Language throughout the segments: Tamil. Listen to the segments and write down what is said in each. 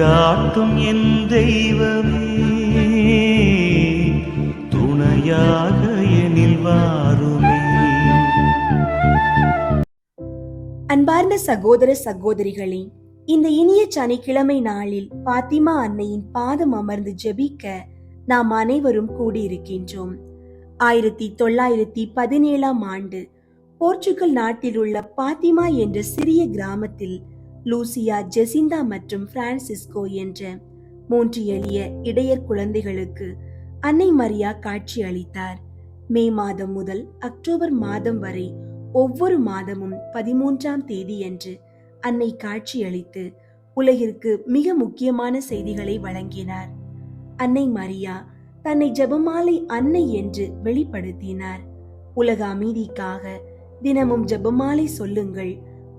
வழிகாட்டும் என் தெய்வமே, துணையாக எனில் வாருமே. அன்பார்ந்த சகோதர சகோதரிகளே, இந்த இனிய சனிக்கிழமை நாளில் பாத்திமா அன்னையின் பாதம் அமர்ந்து ஜெபிக்க நாம் அனைவரும் கூடியிருக்கின்றோம். 1917 ஆண்டு போர்ச்சுகல் நாட்டில் உள்ள பாத்திமா என்ற சிறிய கிராமத்தில் லூசியா, ஜெசிந்தா மற்றும் பிரான்சிஸ்கோ என்ற 3 எளிய இடையர் குழந்தைகளுக்கு அன்னை மரியா காட்சி அளித்தார். மே மாதம் முதல் அக்டோபர் மாதம் வரை ஒவ்வொரு மாதமும் 13ஆம் தேதியன்று அன்னை காட்சியளித்து உலகிற்கு மிக முக்கியமான செய்திகளை வழங்கினார். அன்னை மரியா தன்னை ஜெபமாலை அன்னை என்று வெளிப்படுத்தினார். உலக அமைதிக்காக தினமும் ஜெபமாலை சொல்லுங்கள்,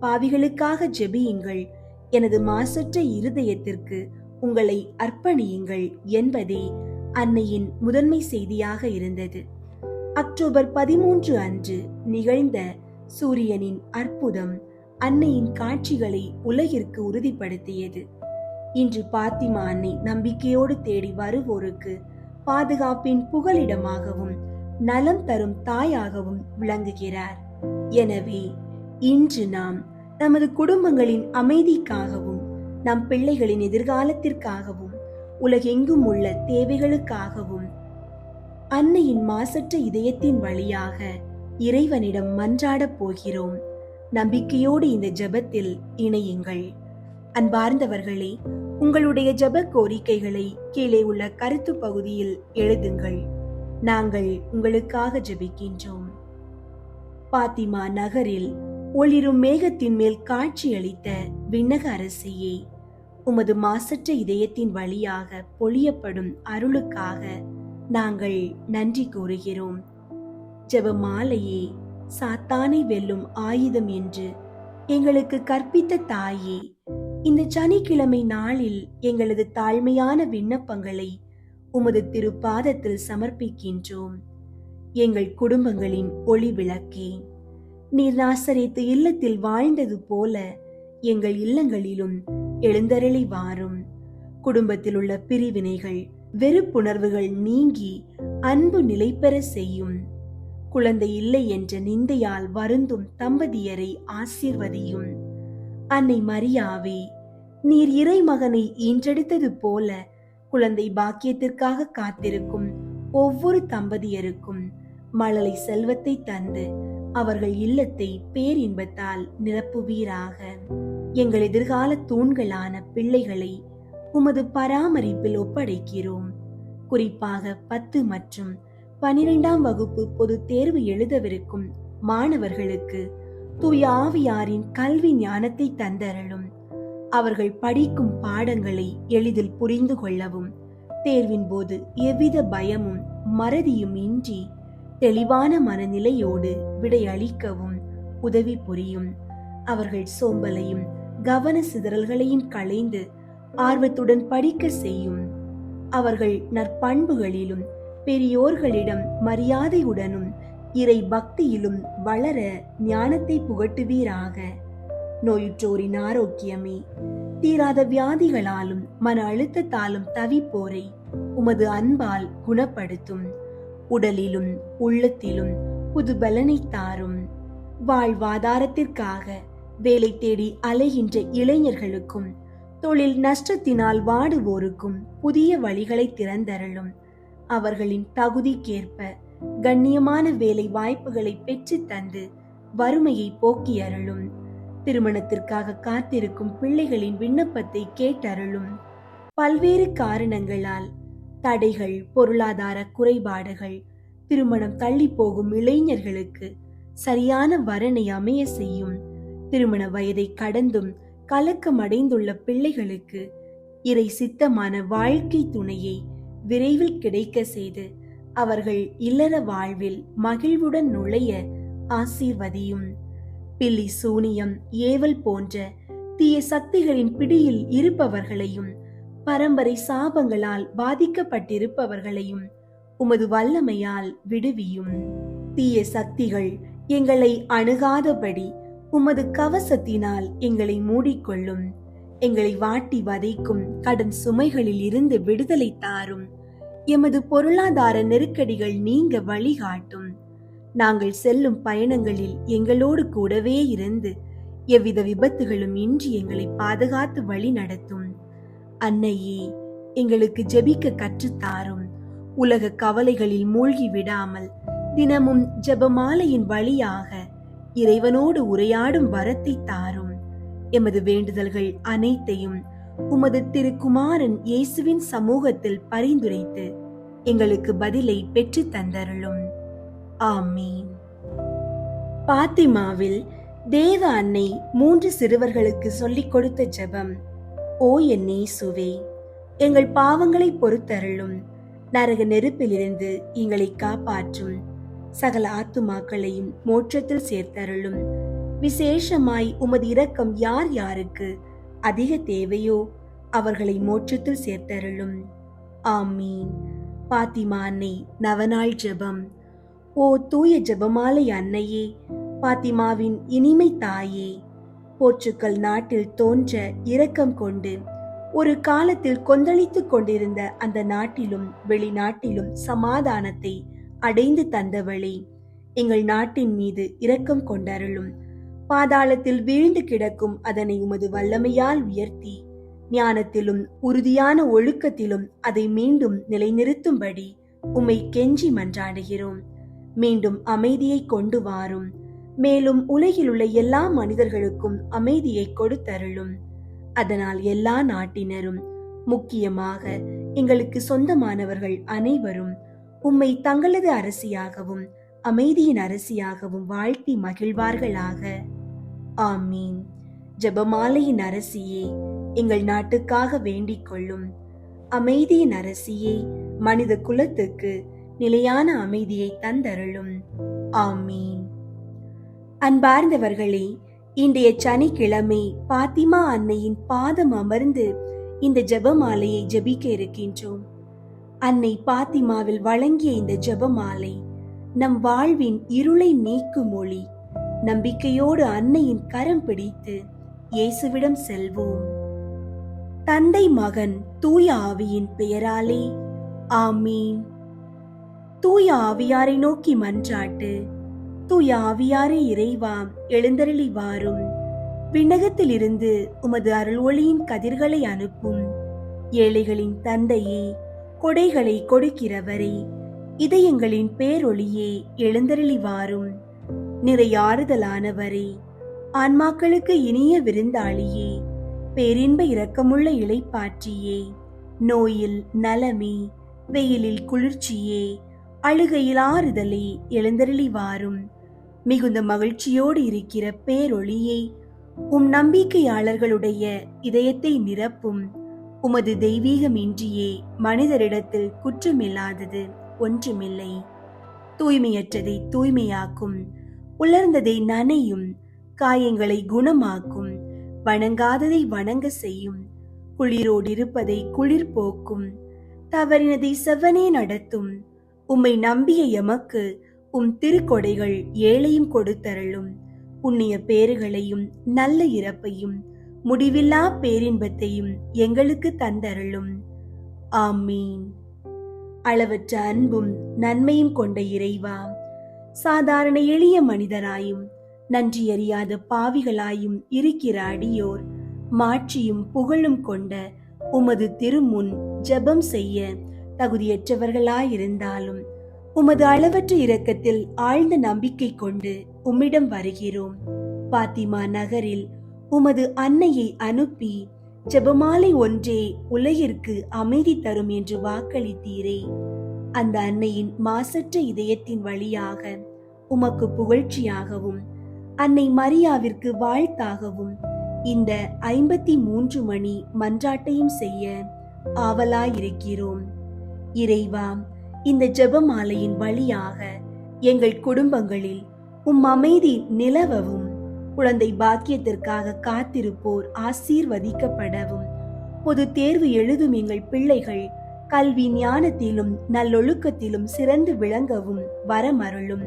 பாவிகளுக்காக ஜெபியுங்கள், எனது மாசற்ற இருதயத்திற்கு உங்களை அர்ப்பணியுங்கள் என்பதே அன்னையின் முதன்மை செய்தியாக இருந்தது. அக்டோபர் 13 அன்று நிகழ்ந்த சூரியனின் அற்புதம் அன்னையின் காட்சிகளை உலகிற்கு உறுதிப்படுத்தியது. இன்று பாத்திமா அன்னை நம்பிக்கையோடு தேடி வருவோருக்கு பாதுகாப்பின் புகலிடமாகவும் நலம் தரும் தாயாகவும் விளங்குகிறார். எனவே இன்று நாம் நமது குடும்பங்களின் அமைதிக்காகவும் நம் பிள்ளைகளின் எதிர்காலத்திற்காகவும் உலகெங்கும் உள்ள தேவைகளுக்காகவும் அன்னையின் மாசற்ற இதயத்தின் வழியாக இறைவனிடம் மன்றாடப் போகிறோம். நம்பிக்கையோடு இந்த ஜெபத்தில் இணையுங்கள். அன்பார்ந்தவர்களே, உங்களுடைய ஜெப கோரிக்கைகளை கீழே உள்ள கருத்து பகுதியில் எழுதுங்கள். நாங்கள் உங்களுக்காக ஜெபிக்கின்றோம். பாத்திமா நகரில் ஒளிரும் மேகத்தின் மேல் காட்சியளித்த விண்ணக அரசியே, உமது மாசற்ற இதயத்தின் வழியாக பொழியப்படும் அருளுக்காக நாங்கள் நன்றி கூறுகிறோம். ஜெபமாலையே, சாத்தானை வெல்லும் ஆயுதம் என்று எங்களுக்கு கற்பித்த தாயே, இந்த சனிக்கிழமை நாளில் எங்களது தாழ்மையான விண்ணப்பங்களை உமது திருப்பாதத்தில் சமர்ப்பிக்கின்றோம். எங்கள் குடும்பங்களின் ஒளி விளக்கே, நீர் நாசரேத்து இல்லத்தில் வாழ்ந்தது போல எங்கள் இல்லங்களிலும் எழுந்தருளி வாரும். குடும்பத்தில் உள்ள பிரிவினைகள், வெறுப்புணர்வுகள் நீங்கி அன்பு நிலை பெற செய்யும். குழந்தை இல்லை என்ற நிந்தையால் வருந்தும் தம்பதியரை ஆசீர்வதியும். அன்னை மரியாவே, நீர் இறைமகனை ஈன்றெடுத்தது போல குழந்தை பாக்கியத்திற்காக காத்திருக்கும் ஒவ்வொரு தம்பதியருக்கும் மழலை செல்வத்தை தந்து அவர்கள் இல்லத்தை பேரின்பத்தால் நிரப்புவீராக. எங்கள் எதிர்கால தூண்களான பிள்ளைகளை உமது பராமரிப்பில் ஒப்படைக்கிறோம். குறிப்பாக 10 மற்றும் 12ஆம் வகுப்பு பொது தேர்வு எழுதவிருக்கும் மாணவர்களுக்கு தூய ஆவியாரின் கல்வி ஞானத்தை தந்தருளும். அவர்கள் படிக்கும் பாடங்களை எளிதில் புரிந்து கொள்ளவும், தேர்வின் போது எவ்வித பயமும் மறதியும் இன்றி தெளிவான மனநிலையோடு விடையளிக்கவும் உதவி புரியும். அவர்கள் சோம்பலையும் கவன சிதறல்களையும் களைந்து ஆர்வத்துடன் படிக்க செய்யும். அவர்கள் நற்பண்புகளிலும் பெரியோர்களிடம் மரியாதையுடனும் இறை பக்தியிலும் வளர ஞானத்தை புகட்டுவீராக. நோயுற்றோரின் ஆரோக்கியமே, தீராத வியாதிகளாலும் மன அழுத்தத்தாலும் தவிப்போரை உமது அன்பால் குணப்படுத்தும். உடலிலும் உள்ளத்திலும் புது பலனை தாரும். வாழ்வாதாரத்திற்காக வேலை தேடி அலைகின்ற இளைஞர்களுக்கும் தொழில் நஷ்டத்தினால் வாடுவோருக்கும் புதிய வழிகளை திறந்தருளும். அவர்களின் தகுதிக்கேற்ப கண்ணியமான வேலை வாய்ப்புகளை பெற்று தந்து வறுமையை போக்கி அருளும். திருமணத்திற்காக காத்திருக்கும் பிள்ளைகளின் விண்ணப்பத்தை கேட்டருளும். பல்வேறு காரணங்களால் தடைகள், பொருளாதார குறைபாடுகள், திருமணம் தள்ளி போகும் இளைஞர்களுக்கு சரியான வரனை அமைய செய்யும். திருமண வயதை கடந்தும் கலக்கமடைந்துள்ள பிள்ளைகளுக்கு இறை சித்தமான வாழ்க்கை துணையை விரைவில் கிடைக்க செய்து அவர்கள் இல்லற வாழ்வில் மகிழ்வுடன் நுழைய ஆசீர்வதியும். பில்லி, சூனியம், ஏவல் போன்ற தீய சக்திகளின் பிடியில் இருப்பவர்களையும் பரம்பரை சாபங்களால் பாதிக்கப்பட்டிருப்பவர்களையும் உமது வல்லமையால் விடுவியும். தீய சக்திகள் எங்களை அணுகாதபடி உமது கவசத்தினால் எங்களை மூடிக்கொள்ளும். எங்களை வாட்டி வதைக்கும் கடன் சுமைகளில் இருந்து விடுதலை தாரும். எமது பொருளாதார நெருக்கடிகள் நீங்க வழிகாட்டும். நாங்கள் செல்லும் பயணங்களில் எங்களோடு கூடவே இருந்து எவ்வித விபத்துகளும் இன்றி எங்களை பாதுகாத்து வழி நடத்தும். அன்னையே, எங்களுக்கு ஜெபிக்க கற்றுத்தாரும். உலக கவலைகளில் மூழ்கி விடாமல் தினமும் ஜெபமாலையின் வழியாக இறைவனோடு உரையாடும் வரத்தை தாரும். எமது வேண்டுதல்கள் அனைத்தையும் உமது திருக்குமாரன் இயேசுவின் சமூகத்தில் பரிந்துரைத்து எங்களுக்கு பதிலை பெற்று தந்தருளும். ஆமீன். பாத்திமாவில் தேவ அன்னை 3 சிறுவர்களுக்கு சொல்லிக் கொடுத்த ஜெபம். ஓ என் இயேசுவே, எங்கள் பாவங்களை பொறுத்தருளும். நரக நெருப்பிலிருந்து எங்களை காப்பாற்றும். சகல ஆத்துமாக்களையும் மோட்சத்தில் சேர்த்தருளும். விசேஷமாய் உமது இரக்கம் யார் யாருக்கு அதிக தேவையோ அவர்களை மோட்சத்தில் சேர்த்தருளும். ஆமீன். பாத்திமா அன்னை நவநாள் ஜெபம். ஓ தூய ஜெபமாலை அன்னையே, பாத்திமாவின் இனிமை தாயே, போர்ச்சுகல் நாட்டில் தோன்ற இரக்கம் கொண்டு ஒரு காலத்தில் கொந்தளித்துக் கொண்டிருந்த அந்த நாட்டிலும் வெளிநாட்டிலும் சமாதானத்தை அடைந்து தந்தவளே, எங்கள் நாட்டின் மீது இரக்கம் கொண்டருளும். பாதாளத்தில் வீழ்ந்து கிடக்கும் அதனை உமது வல்லமையால் உயர்த்தி ஞானத்திலும் உறுதியான ஒழுக்கத்திலும் அதை மீண்டும் நிலைநிறுத்தும்படி உம்மை கெஞ்சி மன்றாடுகிறோம். மீண்டும் அமைதியை கொண்டு வாரும். மேலும் உலகில் உள்ள எல்லா மனிதர்களுக்கும் அமைதியை கொடுத்தருளும். அதனால் எல்லா நாட்டினரும், முக்கியமாக எங்களுக்கு சொந்தமானவர்கள் அனைவரும் உம்மை தங்களது அரசியாகவும் அமைதியின் அரசியாகவும் வாழ்த்தி மகிழ்வார்களாக. ஆமீன். ஜெபமாலையின் அரசியே, எங்கள் நாட்டுக்காக வேண்டிக் கொள்ளும். அமைதியின் அரசியே, மனித குலத்துக்கு நிலையான அமைதியை தந்தருளும். ஆமீன். அன்பார்ந்தவர்களே, இன்றைய சனிக்கிழமை பாத்திமா அன்னையின் பாதம் அமர்ந்து இந்த ஜெபமாலையை ஜெபிக்க இருக்கின்றோம். அன்னை பாத்திமாவில் வழங்கிய இந்த ஜெபமாலை நம் வாழ்வின் இருளை நீக்கும் ஒளி. நம்பிக்கையோடு அன்னையின் கரம் பிடித்து இயேசுவிடம் செல்வோம். தந்தை, மகன், தூய ஆவியின் பெயராலே ஆமீன். தூய ஆவியாரை நோக்கி மன்றாட்டு. தூய ஆவியாரே இறைவா, எழுந்தருளி வாரும். விண்ணகத்தில் இருந்து உமது அருள் ஒளியின் கதிர்களை அனுப்பும். ஏழைகளின் தந்தையே, கொடைகளை கொடுக்கிறவரே, இதயங்களின் பேரொளியே, எழுந்தருளி வாரும். நிறையாறுதலானவரே, ஆன்மாக்களுக்கு இனிய விருந்தாளியே, பேரின்ப இரக்கமுள்ள இளைப்பாற்றியே, நோயில் நலமே, வெயிலில் குளிர்ச்சியே, அழுகையில் ஆறுதலே, எழுந்தருளி வாரும். மிகுந்த மகிழ்ச்சியோடு இருக்கிற பேரொளியே, உம் நம்பிக்கையாளர்களுடைய இதயத்தை நிரப்பும். உமது தெய்வீகமின்றியே மனிதரிடத்தில் குற்றமில்லாதது ஒன்றுமில்லை. தூய்மையற்றதை தூய்மையாக்கும், உலர்ந்ததை நனையும், காயங்களை குணமாக்கும், வணங்காததை வணங்க செய்யும், குளிரோடு இருப்பதை குளிர் போக்கும், தவறினதை செவ்வனே நடத்தும். உம்மை நம்பிய எமக்கு உம் திருக்கொடைகள் ஏழையும் கொடுத்தருளும். புண்ணிய பேறுகளையும் நல்ல இறப்பையும் முடிவில்லா பேரின்பத்தையும் எங்களுக்கு தந்தருளும். ஆமீன். அளவற்ற அன்பும் நன்மையும் கொண்ட இறைவா, சாதாரண எளிய மனிதராயும் நன்றியறியாத பாவிகளாயும் இருக்கிற அடியோர் மாட்சியும் புகழும் கொண்ட உமது திருமுன் ஜெபம் செய்ய தகுதியற்றவர்களாயிருந்தாலும் உமது அளவற்ற இரக்கத்தில் ஆழ்ந்த நம்பிக்கை கொண்டு உம்மிடம் வருகிறோம். பாத்திமா நகரில் உமது அன்னையை அனுப்பி ஜெபமாலை ஒன்றே உலகிற்கு அமைதி தரும் என்று வாக்களித்தீரே. அந்த அன்னையின் மாசற்ற இதயத்தின் வழியாக உமக்கு புகழ்ச்சியாகவும் அன்னை மரியாவிற்கு வாழ்த்தாகவும் இந்த 53 மணி மன்றாட்டையும் செய்ய ஆவலாயிருக்கிறோம். இறைவா, இந்த ஜெபமாலையின் வழியாக எங்கள் குடும்பங்களில் உம் அமைதி நிலவவும், குழந்தை பாக்கியத்திற்காக காத்திருப்போர் ஆசீர்வதிக்கப்படவும், பொது தேர்வு எழுதும் எங்கள் பிள்ளைகள் கல்வி ஞானத்திலும் நல்லொழுக்கத்திலும் சிறந்து விளங்கவும் வரமருளும்.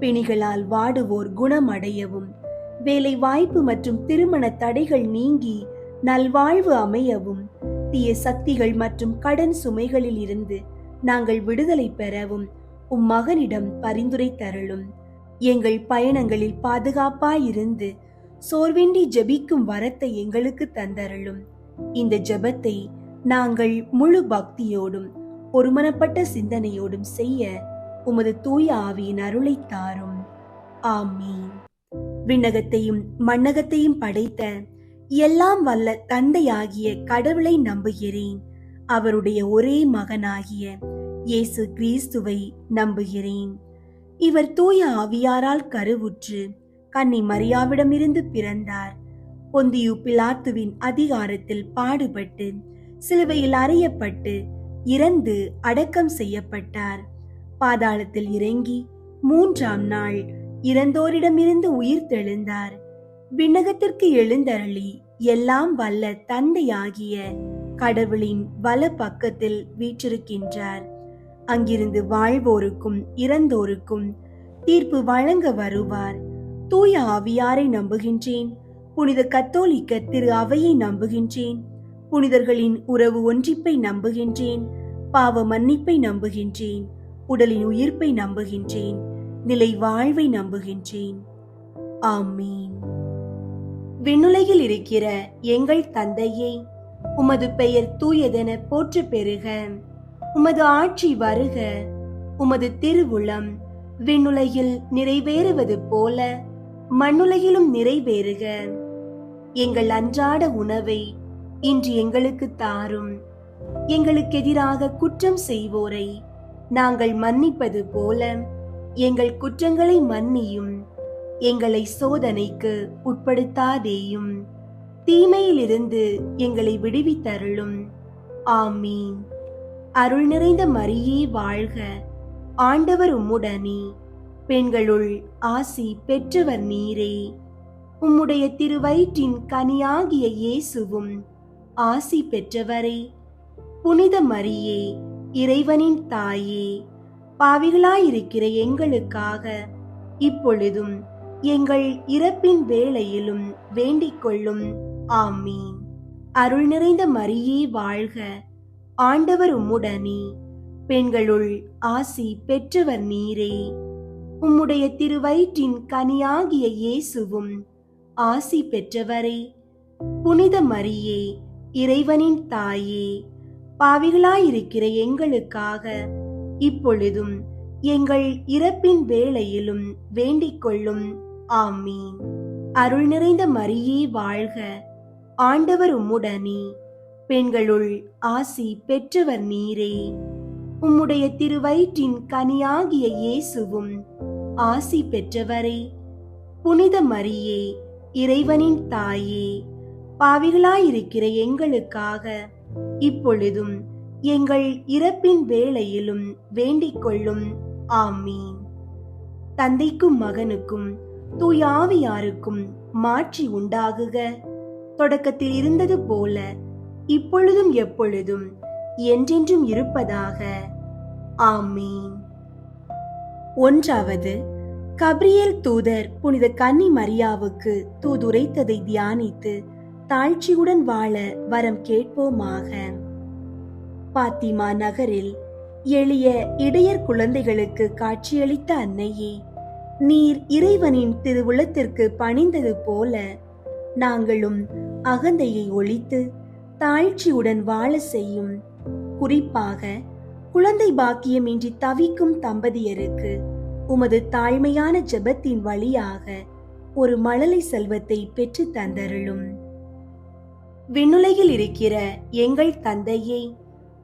பிணிகளால் வாடுவோர் குணமடையவும், வேலை வாய்ப்பு மற்றும் திருமண தடைகள் நீங்கி நல்வாழ்வு அமையவும், தீய சக்திகள் மற்றும் கடன் சுமைகளில் இருந்து நாங்கள் விடுதலை பெறவும் உம் மகனிடம் பரிந்துரை தருளும். எங்கள் பயணங்களில் பாதுகாப்பாயிருந்து சோர்வின்றி ஜெபிக்கும் வரத்தை எங்களுக்கு தந்தருளும். இந்த ஜெபத்தை நாங்கள் முழு பக்தியோடும் ஒருமனப்பட்ட சிந்தனையோடும் செய்ய உமது தூய ஆவியின் அருளை தாரும். ஆமீன். விண்ணகத்தையும் மண்ணகத்தையும் படைத்த எல்லாம் வல்ல தந்தையாகிய கடவுளை நம்புகிறேன். அவருடைய ஒரே மகனாகிய இயேசு கிறிஸ்துவை நம்புகிறேன். இவர் தூய ஆவியாரால் கருவுற்று கன்னி மரியாவிடமிருந்து பிறந்தார். பொந்தியு பிலாத்துவின் அதிகாரத்தில் பாடுபட்டு சிலுவையில் அறையப்பட்டு இறந்து அடக்கம் செய்யப்பட்டார். பாதாளத்தில் இறங்கி 3ஆம் நாள் இறந்தோரிடமிருந்து உயிர் தெழுந்தார். விண்ணகத்திற்கு எழுந்தருளி எல்லாம் வல்ல தந்தையாகிய கடவுளின் வல பக்கத்தில் வீற்றிருக்கின்றார். அங்கிருந்து வாழ்வோருக்கும் இறந்தோருக்கும் தீர்ப்பு வழங்க வருவார். தூய ஆவியாரை நம்புகின்றேன். புனித கத்தோலிக்க திரு அவையை நம்புகின்றேன். புனிதர்களின் உறவு ஒன்றிப்பை நம்புகின்றேன். பாவ மன்னிப்பை நம்புகின்றேன். உடலின் உயிர்ப்பை நம்புகின்றேன். நிலை வாழ்வை நம்புகின்றேன். ஆமீன். விண்ணுலகில் இருக்கிற எங்கள் தந்தையே, உமது பெயர் தூயதென போற்ற பெறுக. உமது ஆட்சி வருக. உமது திருவுளம் விண்ணுலகில் நிறைவேறுவது போல மண்ணுலகிலும் நிறைவேறுக. எங்கள் அன்றாட உணவை இன்று எங்களுக்கு தாரும். எங்களுக்கு எதிராக குற்றம் செய்வோரை நாங்கள் மன்னிப்பது போல எங்கள் குற்றங்களை மன்னியும். எங்களை சோதனைக்கு உட்படுத்தாதேயும், தீமையிலிருந்து எங்களை விடுவித்தருளும். ஆமீன். அருள் நிறைந்த மரியே வாழ்க. ஆண்டவர் உம்முடனே, பெண்களுள் ஆசி பெற்றவர் நீரே. உம்முடைய திருவயிற்றின் கனியாகிய இயேசுவும் ஆசி பெற்றவரே. புனித மரியே, இறைவனின் தாயே, பாவிகளாயிருக்கிற எங்களுக்காக இப்பொழுதும் எங்கள் இறப்பின் வேளையிலும் வேண்டிக் கொள்ளும். ஆமீன். அருள் நிறைந்த மரியே வாழ்க. ஆண்டவர் உம்முடனே, பெண்களுள் ஆசி பெற்றவர் நீரே. உம்முடைய திருவயிற்றின் கனியாகிய இயேசுவும் ஆசி பெற்றவரே. புனித மரியே, இறைவனின் தாயே, பாவிகளாயிருக்கிற எங்களுக்காக இப்பொழுதும் எங்கள் இறப்பின் வேளையிலும் வேண்டிக் கொள்ளும். ஆமீன். அருள் நிறைந்த மரியே வாழ்க. ஆண்டவர் உம்முடனே, பெண்களுள் ஆசி பெற்றவர் நீரே. உம்முடைய திருவயிற்றின் கனியாகிய இயேசுவும் ஆசி பெற்றவரே. புனித மரியே, இறைவனின் தாயே, பாவிகளாயிருக்கிற எங்களுக்காக இப்பொழுதும் எங்கள் இறப்பின் வேளையிலும் வேண்டிக் கொள்ளும். ஆமீன். தந்தைக்கும் மகனுக்கும் தூய ஆவியாருக்கும் மாட்சி உண்டாகுக. தொடக்கத்தில் இருந்தது போல இப்பொழுதும் எப்பொழுதும் என்றென்றும் இருப்பதாக. ஆமீன். 1. கபிரியேல் தூதர் புனித கன்னி மரியாவுக்கு தூதுரைத்ததை தியானித்து தாழ்ச்சியுடன் வாழ வரம் கேட்போமாக. பாத்திமா நகரில் எளிய இடையர் குழந்தைகளுக்கு காட்சியளித்த அன்னையே, நீர் இறைவனின் திருவுளத்திற்கு பணிந்தது போல நாங்களும் அகந்தையை ஒழித்து தாழ்ச்சியுடன் வாழ செய்யும். குறிப்பாக குழந்தை பாக்கியமின்றி தவிக்கும் தம்பதியருக்கு உமது தாழ்மையான ஜெபத்தின் வழியாக ஒரு மழலை செல்வத்தை பெற்று தந்தருளும். விண்ணுலகில் இருக்கிற எங்கள் தந்தையே,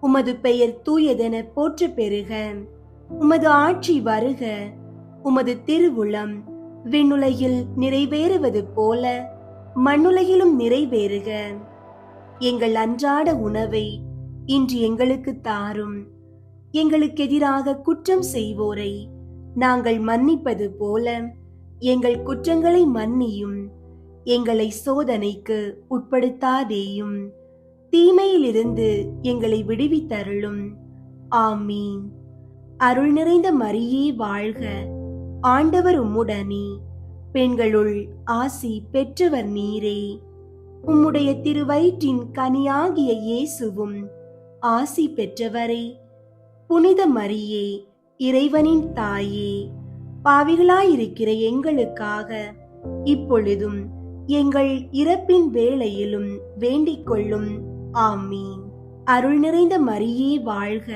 உமது பெயர் தூயதென போற்ற பெறுக. உமது ஆட்சி வருக. உமது திருவுளம் விண்ணுலகில் நிறைவேறுவது போல மண்ணுலகிலும் நிறைவேறுக. எங்கள் அன்றாட உணவை இன்று எங்களுக்கு தாரும். எங்களுக்கு எதிராக குற்றம் செய்வோரை நாங்கள் மன்னிப்பது போல எங்கள் குற்றங்களை மன்னியும். எங்களை சோதனைக்கு உட்படுத்தாதேயும், தீமையிலிருந்து எங்களை விடுவித்தருளும். ஆமீன். அருள் நிறைந்த மரியே வாழ்க. ஆண்டவர் உம்முடனே, பெண்களுள் ஆசி பெற்றவர் நீரே. உம்முடைய திருவயிற்றின் கனியாகிய இயேசுவும் ஆசி பெற்றவரே. புனித மரியே, இறைவனின் தாயே, பாவிகளாயிருக்கிற எங்களுக்காக இப்பொழுதும் எங்கள் இறப்பின் வேளையிலும் வேண்டிக் கொள்ளும். ஆமீன். அருள் நிறைந்த மரியே வாழ்க,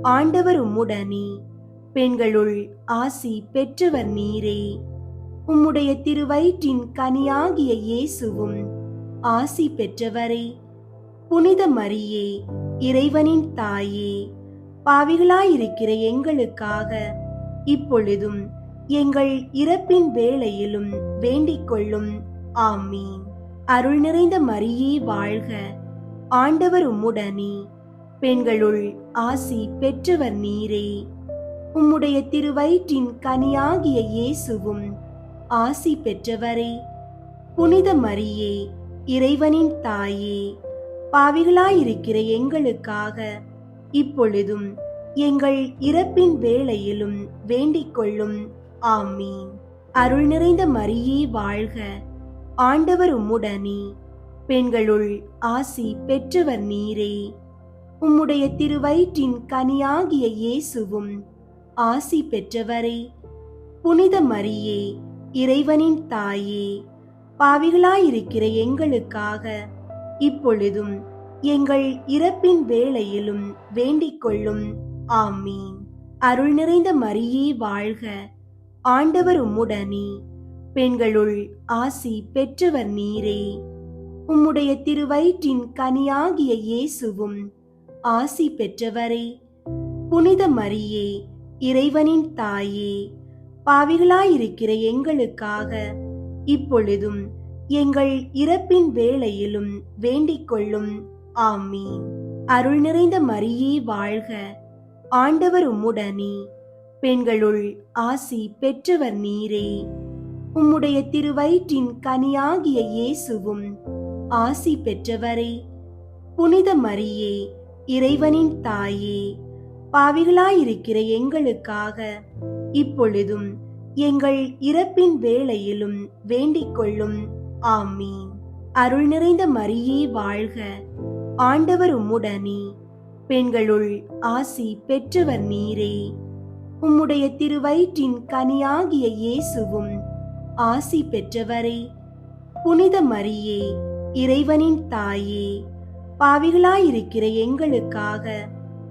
ஆண்டவர் உம்முடனே, பெண்களுள் ஆசி பெற்றவர் நீரே. உம்முடைய திருவயிற்றின் கனியாகிய இயேசுவும் ஆசி பெற்றவரே. புனித மரியே, இறைவனின் தாயே, பாவிகளாயிருக்கிற எங்களுக்காக இப்பொழுதும் எங்கள் இறப்பின் வேளையிலும் வேண்டிக் கொள்ளும். ஆமீன். அருள் நிறைந்த மரியே வாழ்க, ஆண்டவர் உம்முடனே, பெண்களுள் ஆசி பெற்றவர் நீரே. உம்முடைய திருவயிற்றின் கனியாகிய இயேசுவும் ஆசி பெற்றவரே. புனித மரியே, இறைவனின் தாயே, பாவிகளாயிருக்கிற எங்களுக்காக இப்பொழுதும் எங்கள் இறப்பின் வேளையிலும் வேண்டிக் கொள்ளும். ஆமீன். அருள் நிறைந்த மரியே வாழ்க, ஆண்டவர் உம்முடனே, பெண்களுள் ஆசி பெற்றவர் நீரே. உம்முடைய திருவயிற்றின் கனியாகிய இயேசுவும் ஆசி பெற்றவரே. புனித மரியே, இறைவனின் தாயே, பாவிகளாயிருக்கிற எங்களுக்காக இப்பொழுதும் எங்கள் இறப்பின் வேளையிலும் வேண்டிக் கொள்ளும். ஆமீன். அருள் நிறைந்த மரியே வாழ்க, ஆண்டவர் உம்முடனே, பெண்களுள் ஆசி பெற்றவர் நீரே. உம்முடைய திருவயிற்றின் கனியாகிய இயேசுவும் ஆசி பெற்றவரே. புனித மரியே, இறைவனின் தாயே, பாவிகளாயிருக்கிற எங்களுக்காக இப்பொழுதும் எங்கள் இறப்பின் வேளையிலும் வேண்டிக் கொள்ளும். ஆமீன். அருள் நிறைந்த மரியே வாழ்க, ஆண்டவர் உம்முடனே, பெண்களுள் ஆசி பெற்றவர் நீரே. உம்முடைய திருவயிற்றின் கனியாகிய இயேசுவும் ஆசி பெற்றவரே. புனித மரியே, இறைவனின் தாயே, பாவிகளாயிருக்கிற எங்களுக்காக இப்பொழுதும் எங்கள் இறப்பின் வேளையிலும் வேண்டிக் கொள்ளும். ஆமீன். அருள் நிறைந்த மரியே வாழ்க, ஆண்டவர் உம்முடனே, பெண்களுள் ஆசி பெற்றவர் நீரே. உம்முடைய திருவயிற்றின் கனியாகிய இயேசுவும் ஆசி பெற்றவரே. புனித மரியே, இறைவனின் தாயே, பாவிகளாயிருக்கிற எங்களுக்காக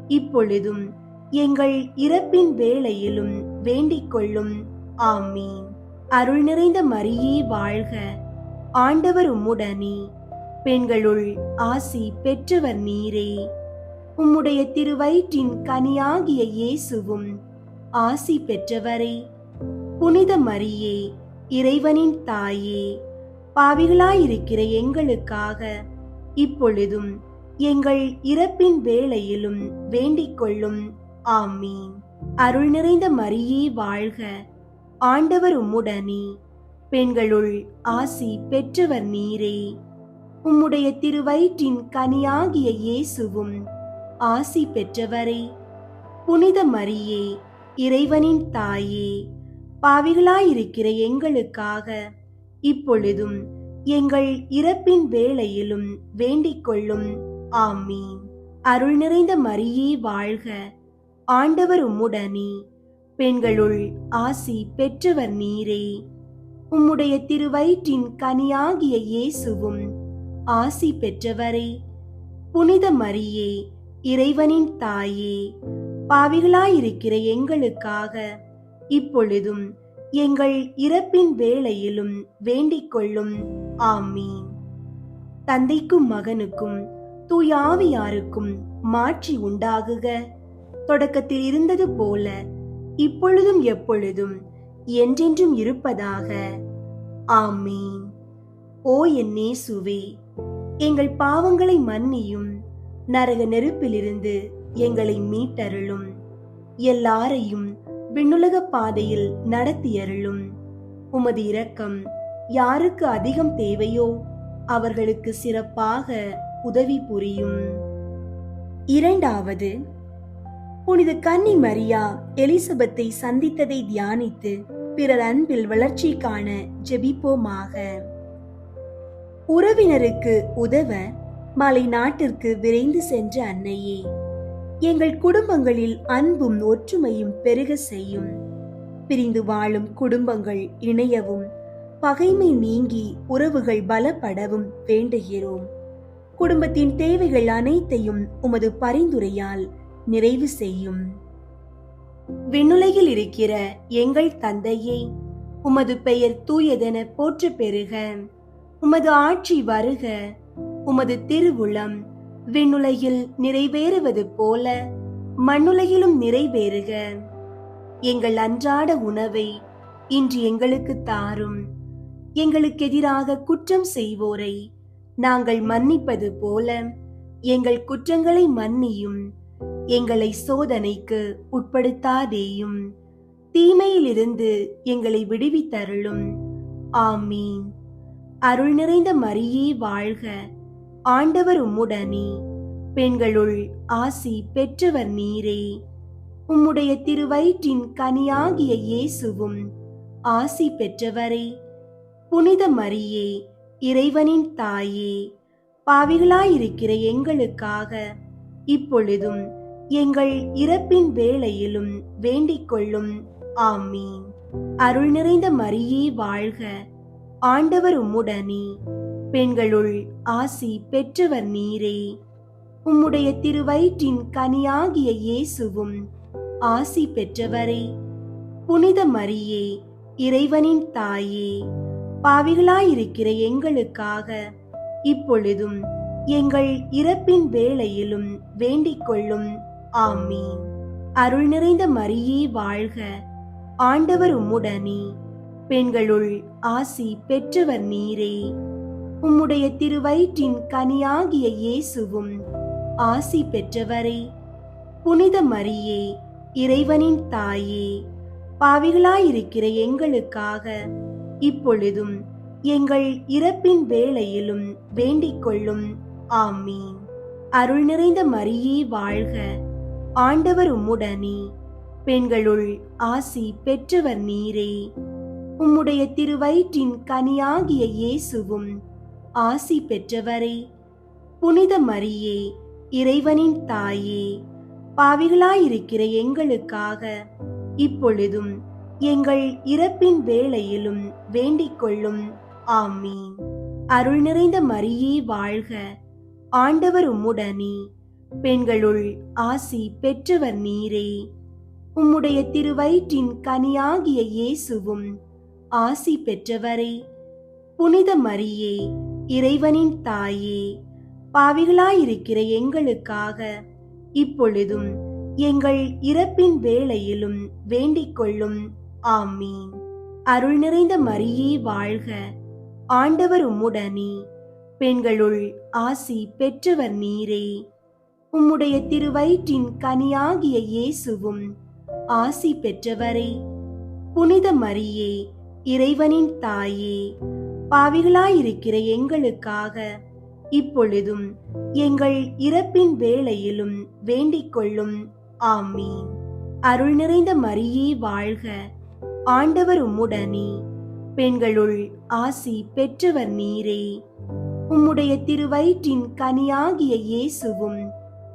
இப்பொழுதும் எங்கள் இறப்பின் வேளையிலும் வேண்டிக் கொள்ளும். ஆமீன். அருள் நிறைந்த மரியே வாழ்க, ஆண்டவர் உம்முடனே, பெண்களுள் ஆசி பெற்றவர் நீரே. உம்முடைய திருவயிற்றின் கனியாகிய இயேசுவும் ஆசி பெற்றவரே. புனித மரியே, இறைவனின் தாயே, பாவிகளாயிருக்கிற எங்களுக்காக இப்பொழுதும் எங்கள் இறப்பின் வேளையிலும் வேண்டிக் கொள்ளும். ஆமீன். அருள் நிறைந்த மரியே வாழ்க, ஆண்டவர் உம்முடனே, பெண்களுள் ஆசி பெற்றவர் நீரே. உம்முடைய திருவயிற்றின் கனியாகிய இயேசுவும் ஆசி பெற்றவரே. புனித மரியே, இறைவனின் தாயே, பாவிகளாயிருக்கிற எங்களுக்காக இப்பொழுதும் எங்கள் இறப்பின் வேளையிலும் வேண்டிக் கொள்ளும். ஆமீன். அருள் நிறைந்த மரியே வாழ்க, ஆண்டவர் உம்முடனே, பெண்களுள் ஆசி பெற்றவர் நீரே. உம்முடைய திருவயிற்றின் கனியாகிய இயேசுவும் ஆசி பெற்றவரே. புனித மரியே, இறைவனின் தாயே, பாவிகளாயிருக்கிற எங்களுக்காக இப்பொழுதும் எங்கள் இறப்பின் வேளையிலும் வேண்டிக் கொள்ளும். ஆமீன். தந்தைக்கும் மகனுக்கும் தூய ஆவியாருக்கும் மாட்சி உண்டாகுக. தொடக்கத்தில் இருந்தது போல இப்பொழுதும் எப்பொழுதும் என்றென்றும் இருப்பதாக. ஆமீன். ஓ என் இயேசுவே, எங்கள் பாவங்களை மன்னியும், நரக நெருப்பிலிருந்து எங்களை மீட்டருளும், எல்லாரையும் விண்ணுலக பாதையில் நடத்தியருளும். உமது இரக்கம் யாருக்கு அதிகம் தேவையோ அவர்களுக்கு சிறப்பாக உதவி புரியும். இரண்டாவது, புனித கன்னி மரியா எலிசபெத்தை சந்தித்ததை தியானித்து பிறர் அன்பில் வளர்ச்சி காண ஜெபிப்போமாக. உறவினருக்கு உதவ மலை நாட்டிற்கு விரைந்து சென்ற அன்னையே, எங்கள் குடும்பங்களில் அன்பும் ஒற்றுமையும் பெருக செய்யும். பிரிந்து வாழும் குடும்பங்கள் இணையவும், பகைமை நீங்கி உறவுகள் பலப்படவும் வேண்டுகிறோம். குடும்பத்தின் தேவைகள் அனைத்தையும் உமது பரிந்துரையால் நிறைவு செய்யும். விண்ணுலகில் இருக்கிற எங்கள் தந்தையே, உமது பெயர் தூயதென போற்ற பெறுக. உமது ஆட்சி வருக. உமது திருவுளம் விண்ணுலகில் நிறைவேறுவது போல மண்ணுலகிலும் நிறைவேறுக. எங்கள் அன்றாட உணவை இன்று எங்களுக்கு தாரும். எங்களுக்கு எதிராக குற்றம் செய்வோரை நாங்கள் மன்னிப்பது போல எங்கள் குற்றங்களை மன்னியும். எங்களை சோதனைக்கு உட்படுத்தாதேயும், தீமையிலிருந்து எங்களை விடுவித்தருளும். ஆமீன். அருள் நிறைந்த மரியே வாழ்க. ஆண்டவர் உம்முடனே, பெண்களுள் ஆசி பெற்றவர் நீரே. உம்முடைய திருவயிற்றின் கனியாகிய இயேசுவும் ஆசி பெற்றவரே. புனித மரியே, இறைவனின் தாயே, பாவிகளாயிருக்கிற எங்களுக்காக இப்பொழுதும் எங்கள் இறப்பின் வேளையிலும் வேண்டிக் கொள்ளும். ஆமீன். அருள் நிறைந்த மரியே வாழ்க. ஆண்டவர் உம்முடனே, பெண்களுள் ஆசி பெற்றவர் நீரே. உம்முடைய திருவயிற்றின் கனியாகிய இயேசுவும் ஆசி பெற்றவரே. புனித மரியே, இறைவனின் தாயே, பாவிகளாயிருக்கிற எங்களுக்காக இப்பொழுதும் எங்கள் இறப்பின் வேளையிலும் வேண்டிக் கொள்ளும். ஆமீன். அருள் நிறைந்த மரியே வாழ்க. ஆண்டவர் உம்முடனே, பெண்களுள் ஆசி பெற்றவர் நீரே. உம்முடைய திருவயிற்றின் கனியாகிய இயேசுவும் ஆசி பெற்றவரே. புனித மரியே, இறைவனின் தாயே, பாவிகளாயிருக்கிற எங்களுக்காக இப்பொழுதும் எங்கள் இறப்பின் வேளையிலும் வேண்டிக் கொள்ளும். ஆமீன். அருள் நிறைந்த மரியே வாழ்க. ஆண்டவர் உம்முடனே, பெண்களுள் ஆசி பெற்றவர் நீரே. உம்முடைய திருவயிற்றின் கனியாகிய இயேசுவும் ஆசி பெற்றவரே. புனித மரியே, இறைவனின் தாயே, பாவிகளாயிருக்கிற எங்களுக்காக இப்பொழுதும் எங்கள் இறப்பின் வேளையிலும் வேண்டிக் கொள்ளும். ஆமீன். அருள் நிறைந்த மரியே வாழ்க. ஆண்டவர் உம்முடனே, பெண்களுள் ஆசி பெற்றவர் நீரே. உம்முடைய திருவயிற்றின் கனியாகிய இயேசுவும் ஆசி பெற்றவரே. புனித மரியே, இறைவனின் தாயே, பாவிகளாயிருக்கிற எங்களுக்காக இப்பொழுதும் எங்கள் இறப்பின் வேளையிலும் வேண்டிக் கொள்ளும். ஆமீன். அருள் நிறைந்த மரியே வாழ்க. ஆண்டவர் உம்முடனே, பெண்களுள் ஆசி பெற்றவர் நீரே. உம்முடைய திருவயிற்றின் கனியாகிய இயேசுவும் ஆசி பெற்றவரே. புனித மரியே, இறைவனின் தாயே, பாவிகளாயிருக்கிற எங்களுக்காக இப்பொழுதும் எங்கள் இறப்பின் வேளையிலும் வேண்டிக் கொள்ளும். ஆமீன். அருள் நிறைந்த மரியே வாழ்க. ஆண்டவர் உம்முடனே, பெண்களுள் ஆசி பெற்றவர் நீரே. உம்முடைய திருவயிற்றின் கனியாகிய இயேசுவும்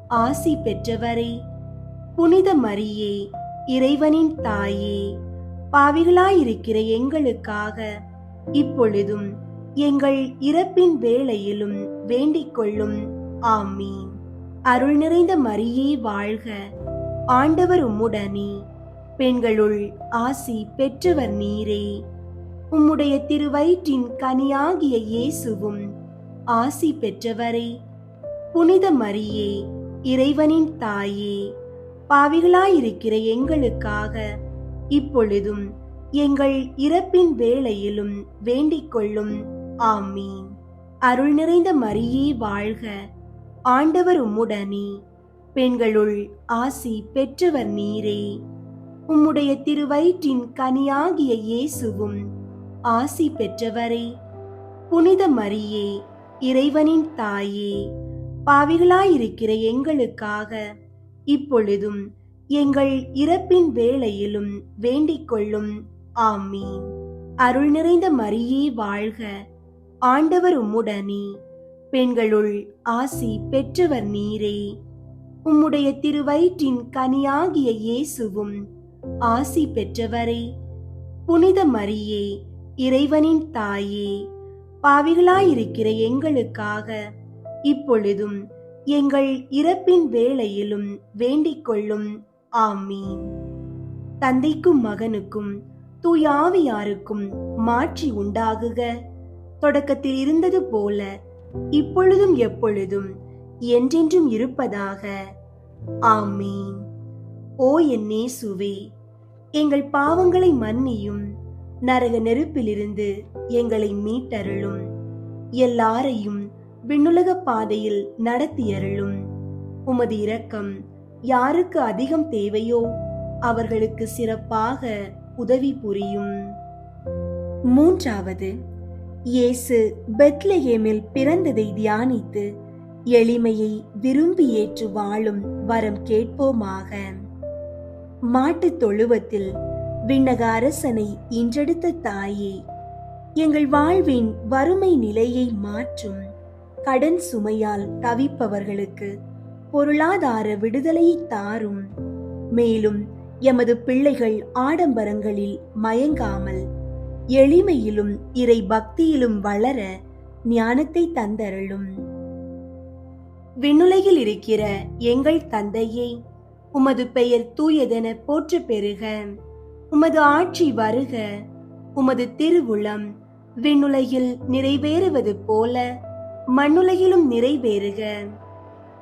ஆசி பெற்றவரே. புனித மரியே, இறைவனின் தாயே, பாவிகளாயிருக்கிற எங்களுக்காக இப்பொழுதும் எங்கள் இறப்பின் வேளையிலும் வேண்டிக் கொள்ளும். ஆமீன். அருள் நிறைந்த மரியே வாழ்க. ஆண்டவர் உம்முடனே, பெண்களுள் ஆசி பெற்றவர் நீரே. உம்முடைய திருவயிற்றின் கனியாகிய இயேசுவும் ஆசி பெற்றவரே. புனித மரியே, இறைவனின் தாயே, பாவிகளாயிருக்கிற எங்களுக்காக இப்பொழுதும் எங்கள் இறப்பின் வேளையிலும் வேண்டிக் கொள்ளும். ஆமீன். அருள் நிறைந்த மரியே வாழ்க. ஆண்டவர் உம்முடனே, பெண்களுள் ஆசி பெற்றவர் நீரே. உம்முடைய திருவயிற்றின் கனியாகிய இயேசுவும் ஆசி பெற்றவரே. புனித மரியே, இறைவனின் தாயே, பாவிகளாயிருக்கிற எங்களுக்காக இப்பொழுதும் எங்கள் இறப்பின் வேளையிலும் வேண்டிக் கொள்ளும். ஆமீன். அருள் நிறைந்த மரியே வாழ்க. ஆண்டவர் உம்முடனே, பெண்களுள் ஆசி பெற்றவர் நீரே. உம்முடைய திருவயிற்றின் கனியாகிய இயேசுவும் ஆசி பெற்றவரே. புனித மரியே, இறைவனின் தாயே, பாவிகளாயிருக்கிற எங்களுக்காக இப்பொழுதும் எங்கள் இறப்பின் வேளையிலும் வேண்டிக் கொள்ளும். ஆமீன். தந்தைக்கும் மகனுக்கும் தூய ஆவியாருக்கும் மாட்சி உண்டாகுக. தொடக்கத்தில் இருந்தது போல இப்பொழுதும் எப்பொழுதும் என்றென்றும் இருப்பதாக. ஆமீன். ஓ என் இயேசுவே, எங்கள் பாவங்களை மன்னியும், நரக நெருப்பிலிருந்து எங்களை மீட்டருளும், எல்லாரையும் விண்ணுலக பாதையில் நடத்தியருளும். உமது இரக்கம் யாருக்கு அதிகம் தேவையோ அவர்களுக்கு சிறப்பாக உதவி புரியும். மூன்றாவது, இயேசு பெத்லகேமில் பிறந்ததை தியானித்து எளிமையை விரும்பி ஏற்று வாழும் வரம் கேட்போமாக. மாட்டுத் தொழுவத்தில் விண்ணக அரசனை இன்றெடுத்த தாயே, எங்கள் வாழ்வின் வறுமை நிலையை மாற்றும். கடன் சுமையால் தவிப்பவர்களுக்கு பொருளாதார விடுதலையை தாரும். மேலும் எமது பிள்ளைகள் ஆடம்பரங்களில் மயங்காமல் எளிமையிலும் இறை பக்தியிலும் வளர ஞானத்தை தந்தருளும். விண்ணுலகில் இருக்கிற எங்கள் தந்தையே, உமது பெயர் தூயதென போற்ற பெறுக. உமது ஆட்சி வருக. உமது திருவுளம் விண்ணுலகில் நிறைவேறுவது போல மண்ணுலகிலும் நிறைவேறுக.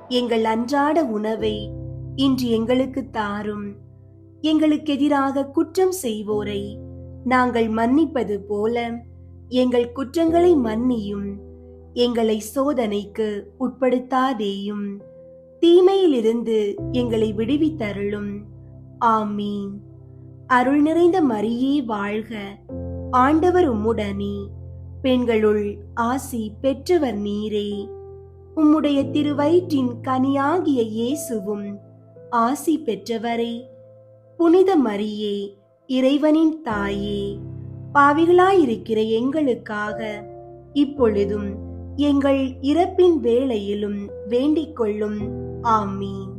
எங்கள் அன்றாட உணவை இன்று எங்களுக்கு தாரும். எங்களுக்கு எதிராக குற்றம் செய்வோரை நாங்கள் மன்னிப்பது போல எங்கள் குற்றங்களை மன்னியும். எங்களை சோதனைக்கு உட்படுத்தாதேயும், தீமையிலிருந்து எங்களை விடுவித்தருளும். ஆமீன். அருள் நிறைந்த மரியே வாழ்க. ஆண்டவர் உம்முடனே, பெண்களுள் ஆசி பெற்றவர் நீரே. உம்முடைய திருவயிற்றின் கனியாகிய இயேசுவும் ஆசி பெற்றவரே. புனித மரியே, இறைவனின் தாயே, பாவிகளாயிருக்கிற எங்களுக்காக இப்பொழுதும் எங்கள் இறப்பின் வேளையிலும் வேண்டிக் கொள்ளும். ஆமீன்.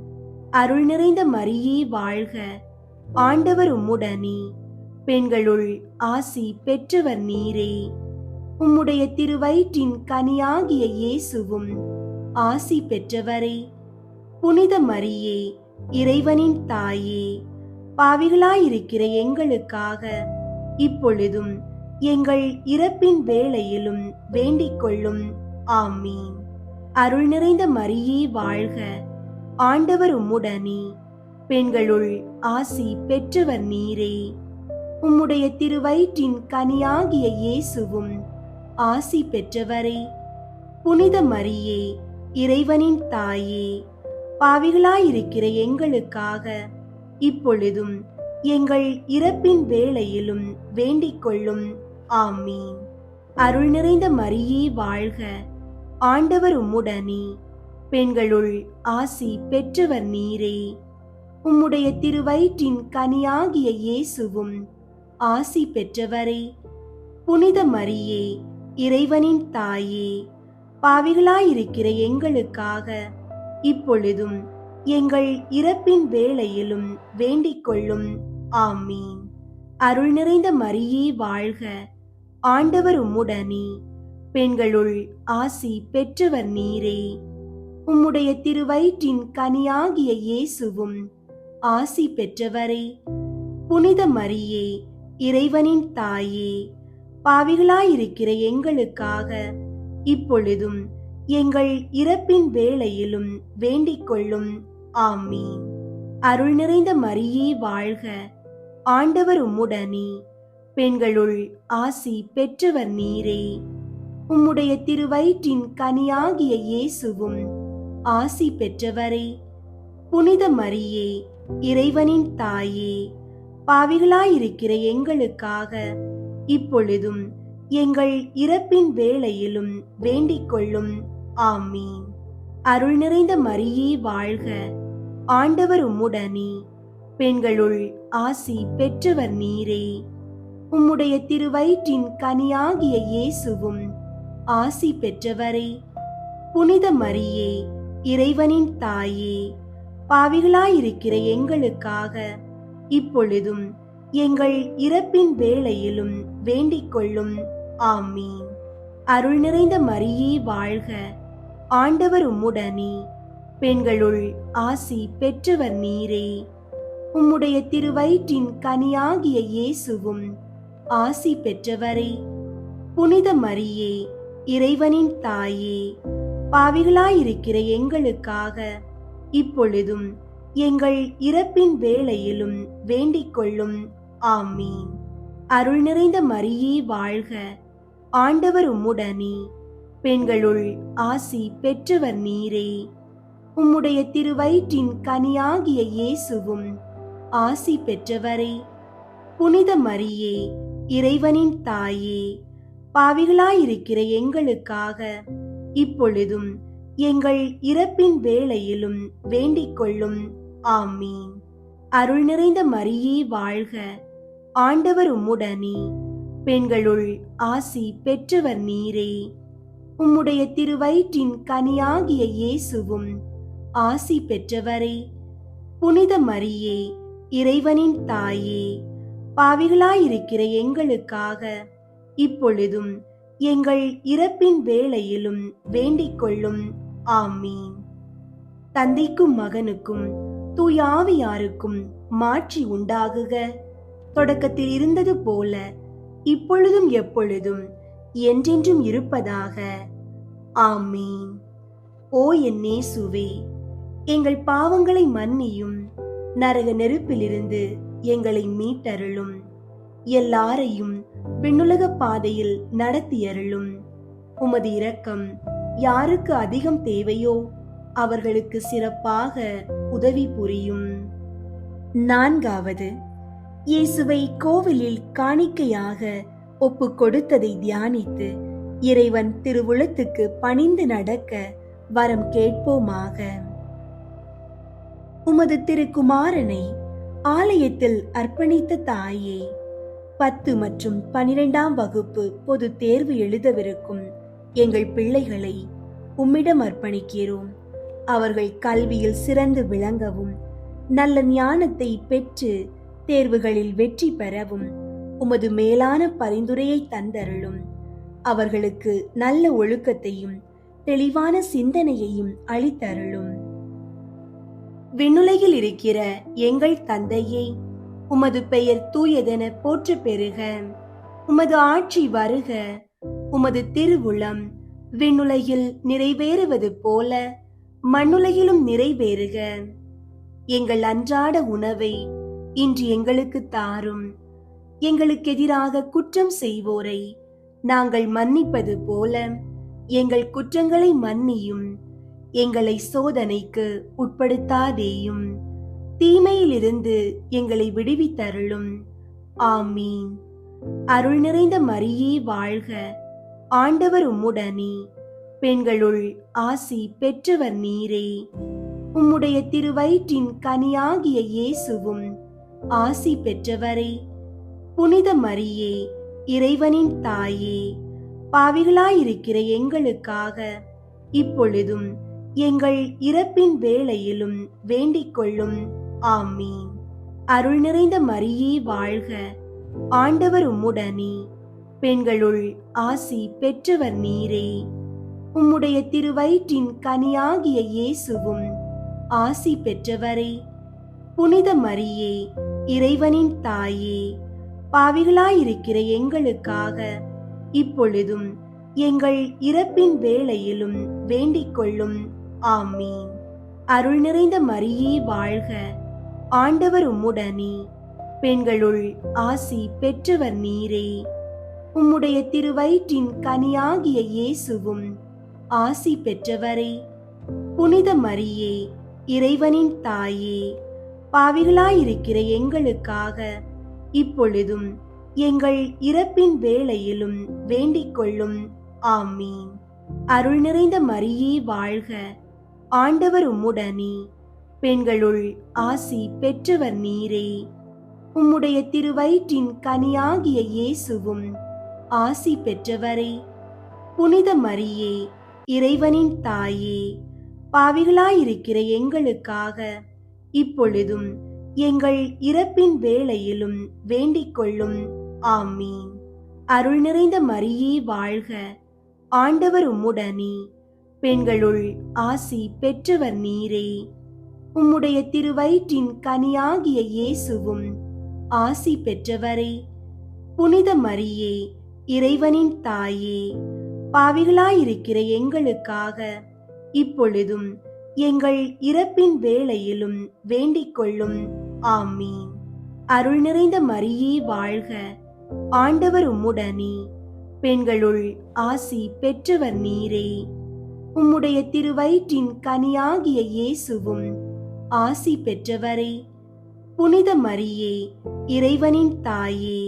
அருள் நிறைந்த மரியே வாழ்க. ஆண்டவர் உம்முடனே, பெண்களுள் ஆசி பெற்றவர் நீரே. உம்முடைய திருவயிற்றின் கனியாகிய இயேசுவும் ஆசி பெற்றவரே. புனித மரியே, இறைவனின் தாயே, பாவிகளாயிருக்கிற எங்களுக்காக இப்பொழுதும் எங்கள் இறப்பின் வேளையிலும் வேண்டிக் கொள்ளும். ஆமீன். அருள் நிறைந்த மரியே வாழ்க. ஆண்டவர் உம்முடனே, பெண்களுள் ஆசி பெற்றவர் நீரே. உம்முடைய திருவயிற்றின் கனியாகிய இயேசுவும் ஆசி பெற்றவரே. புனித மரியே, இறைவனின் தாயே, பாவிகளாயிருக்கிற எங்களுக்காக இப்பொழுதும் எங்கள் இறப்பின் வேளையிலும் வேண்டிக் கொள்ளும். ஆமீன். அருள் நிறைந்த மரியே வாழ்க. ஆண்டவர் உம்முடனே, பெண்களுள் ஆசி பெற்றவர் நீரே. உம்முடைய திருவயிற்றின் கனியாகிய இயேசுவும் ஆசி பெற்றவரே. புனித மரியே, இறைவனின் தாயே, பாவிகளாயிருக்கிற எங்களுக்காக இப்பொழுதும் எங்கள் இறப்பின் வேளையிலும் வேண்டிக் கொள்ளும். ஆமீன். அருள் நிறைந்த மரியே வாழ்க. ஆண்டவர் உம்முடனே, பெண்களுள் ஆசி பெற்றவர் நீரே. உம்முடைய திருவயிற்றின் கனியாகிய இயேசுவும் ஆசி பெற்றவரே. புனித மரியே, இறைவனின் தாயே, பாவிகளாயிருக்கிற எங்களுக்காக இப்பொழுதும் எங்கள் இறப்பின் வேளையிலும் வேண்டிக் கொள்ளும். ஆமீன். அருள் நிறைந்த மரியே வாழ்க. ஆண்டவர் உம்முடனே, பெண்களுள் ஆசி பெற்றவர் நீரே. உம்முடைய திருவயிற்றின் கனியாகிய இயேசுவும் ஆசி பெற்றவரே. புனித மரியே, இறைவனின் தாயே, பாவிகளாயிருக்கிற எங்களுக்காக இப்பொழுதும் எங்கள் இறப்பின் வேளையிலும் வேண்டிக் கொள்ளும். ஆமீன். அருள் நிறைந்த மரியே வாழ்க. ஆண்டவர் உம்முடனே, பெண்களுள் ஆசி பெற்றவர் நீரே. உம்முடைய திருவயிற்றின் கனியாகிய இயேசுவும் ஆசி பெற்றவரே, புனித மரியே, இறைவனின் தாயே, பாவிகளாயிருக்கிற எங்களுக்காக இப்பொழுதும் எங்கள் இறப்பின் வேளையிலும் வேண்டிக் கொள்ளும். ஆமீன். அருள் நிறைந்த மரியே வாழ்க, ஆண்டவர் உம்முடனே, பெண்களுள் ஆசி பெற்றவர் நீரே. உம்முடைய திருவயிற்றின் கனியாகிய இயேசுவும் ஆசி பெற்றவரே. புனித மரியே, இறைவனின் தாயே, பாவிகளாயிருக்கிற எங்களுக்காக இப்பொழுதும் எங்கள் இறப்பின் வேளையிலும் வேண்டிக் கொள்ளும். ஆமீன். அருள் நிறைந்த மரியே வாழ்க, ஆண்டவர் உம்முடனே, பெண்களுள் ஆசி பெற்றவர் நீரே. உம்முடைய திருவயிற்றின் கனியாகிய இயேசுவும் ஆசி பெற்றவரே. புனித மரியே, இறைவனின் தாயே, பாவிகளாயிருக்கிற எங்களுக்காக இப்பொழுதும் எங்கள் இறப்பின் வேளையிலும் வேண்டிக் கொள்ளும். ஆமீன். அருள் நிறைந்த மரியே வாழ்க, ஆண்டவர் உம்முடனே, பெண்களுள் ஆசி பெற்றவர் நீரே. உம்முடைய திருவயிற்றின் கனியாகிய இயேசுவும் ஆசி பெற்றவரே. புனித மரியே, இறைவனின் தாயே, பாவிகளாயிருக்கிற எங்களுக்காக இப்பொழுதும் எங்கள் இறப்பின் வேளையிலும் வேண்டிக் கொள்ளும். ஆமீன். தந்தைக்கும் மகனுக்கும் தூய ஆவியாருக்கும் மாட்சி உண்டாகுக. தொடக்கத்தில் இருந்தது போல இப்பொழுதும் எப்பொழுதும் என்றென்றும் இருப்பதாக. ஆமீன். ஓ என் இயேசுவே, எங்கள் பாவங்களை மன்னியும், நரக நெருப்பிலிருந்து எங்களை மீட்டருளும், எல்லாரையும் விண்ணுலக பாதையில் நடத்தியருளும். உமது இரக்கம் யாருக்கு அதிகம் தேவையோ அவர்களுக்கு சிறப்பாக உதவி புரியும். நான்காவது, இயேசுவை கோவிலில் காணிக்கையாக ஒப்பு கொடுத்ததை தியானித்து இறைவன் திருவுளத்துக்கு பணிந்து நடக்க வரம் கேட்போமாக. உமது திருக்குமாரனை ஆலயத்தில் அர்ப்பணித்த தாயே, 10 மற்றும் 12ஆம் வகுப்பு பொது தேர்வு எழுதவிருக்கும் எங்கள் பிள்ளைகளை உம்மிடம் அர்ப்பணிக்கிறோம். அவர்கள் கல்வியில் சிறந்து விளங்கவும் நல்ல ஞானத்தை பெற்று தேர்வுகளில் வெற்றி பெறவும் உமது மேலான பரிந்துரையை தந்தருளும். அவர்களுக்கு நல்ல ஒழுக்கத்தையும் தெளிவான சிந்தனையையும் அளித்தருளும். விண்ணுலகில் இருக்கிற எங்கள் தந்தையே, உமது பெயர் தூயதென போற்ற பெறுக. உமது ஆட்சி வருக. உமது திருவுளம் விண்ணுலகில் நிறைவேறுவது போல மண்ணுலகிலும் நிறைவேறுக. எங்கள் அன்றாட உணவை இன்று எங்களுக்கு தாரும். எங்களுக்கு எதிராக குற்றம் செய்வோரை நாங்கள் மன்னிப்பது போல எங்கள் குற்றங்களை மன்னியும். எங்களை சோதனைக்கு உட்படுத்தாதேயும், தீமையிலிருந்து எங்களை விடுவித்தருளும். ஆமீன். அருள் நிறைந்த மரியே வாழ்க, ஆண்டவர் உம்முடனே, பெண்களுள் ஆசி பெற்றவர் நீரே. உம்முடைய திருவயிற்றின் கனியாகிய இயேசுவும் ஆசி பெற்றவரே. புனித மரியே, இறைவனின் தாயே, பாவிகளாயிருக்கிற எங்களுக்காக இப்பொழுதும் எங்கள் இறப்பின் வேளையிலும் வேண்டிக் கொள்ளும். ஆமீன். அருள் நிறைந்த மரியே வாழ்க, ஆண்டவர் உம்முடனே, பெண்களுள் ஆசி பெற்றவர் நீரே. உம்முடைய திருவயிற்றின் கனியாகிய இயேசுவும் ஆசி பெற்றவரே. புனித மரியே, இறைவனின் தாயே, பாவிகளாயிருக்கிற எங்களுக்காக இப்பொழுதும் எங்கள் இறப்பின் வேளையிலும் வேண்டிக் கொள்ளும். ஆமீன். அருள் நிறைந்த மரியே வாழ்க, ஆண்டவர் உம்முடனே, பெண்களுள் ஆசி பெற்றவர் நீரே. உம்முடைய திருவயிற்றின் கனியாகிய இயேசுவும் ஆசி பெற்றவரே. புனித மரியே, இறைவனின் தாயே, பாவிகளாயிருக்கிற எங்களுக்காக இப்பொழுதும் எங்கள் இறப்பின் வேளையிலும் வேண்டிக் கொள்ளும். ஆமீன். அருள் நிறைந்த மரியே வாழ்க, ஆண்டவர் உம்முடனே, பெண்களுள் ஆசி பெற்றவர் நீரே. உம்முடைய திருவயிற்றின் கனியாகிய இயேசுவும் ஆசி பெற்றவரே. புனித மரியே, இறைவனின் தாயே, பாவிகளாயிருக்கிற எங்களுக்காக இப்பொழுதும் எங்கள் இறப்பின் வேளையிலும் வேண்டிக் கொள்ளும். ஆமீன். அருள் நிறைந்த மரியே வாழ்க, ஆண்டவர் உம்முடனே, பெண்களுள் ஆசி பெற்றவர் நீரே. உம்முடைய திருவயிற்றின் கனியாகிய இயேசுவும் ஆசி பெற்றவரே. புனித மரியே, இறைவனின் தாயே, பாவிகளாயிருக்கிற எங்களுக்காக இப்பொழுதும் எங்கள் இறப்பின் வேளையிலும் வேண்டிக் கொள்ளும். ஆமீன். அருள் நிறைந்த மரியே வாழ்க, ஆண்டவர் உம்முடனே, பெண்களுள் ஆசி பெற்றவர் நீரே. உம்முடைய திருவயிற்றின் கனியாகிய இயேசுவும் ஆசி பெற்றவரே. புனித மரியே, இறைவனின் தாயே,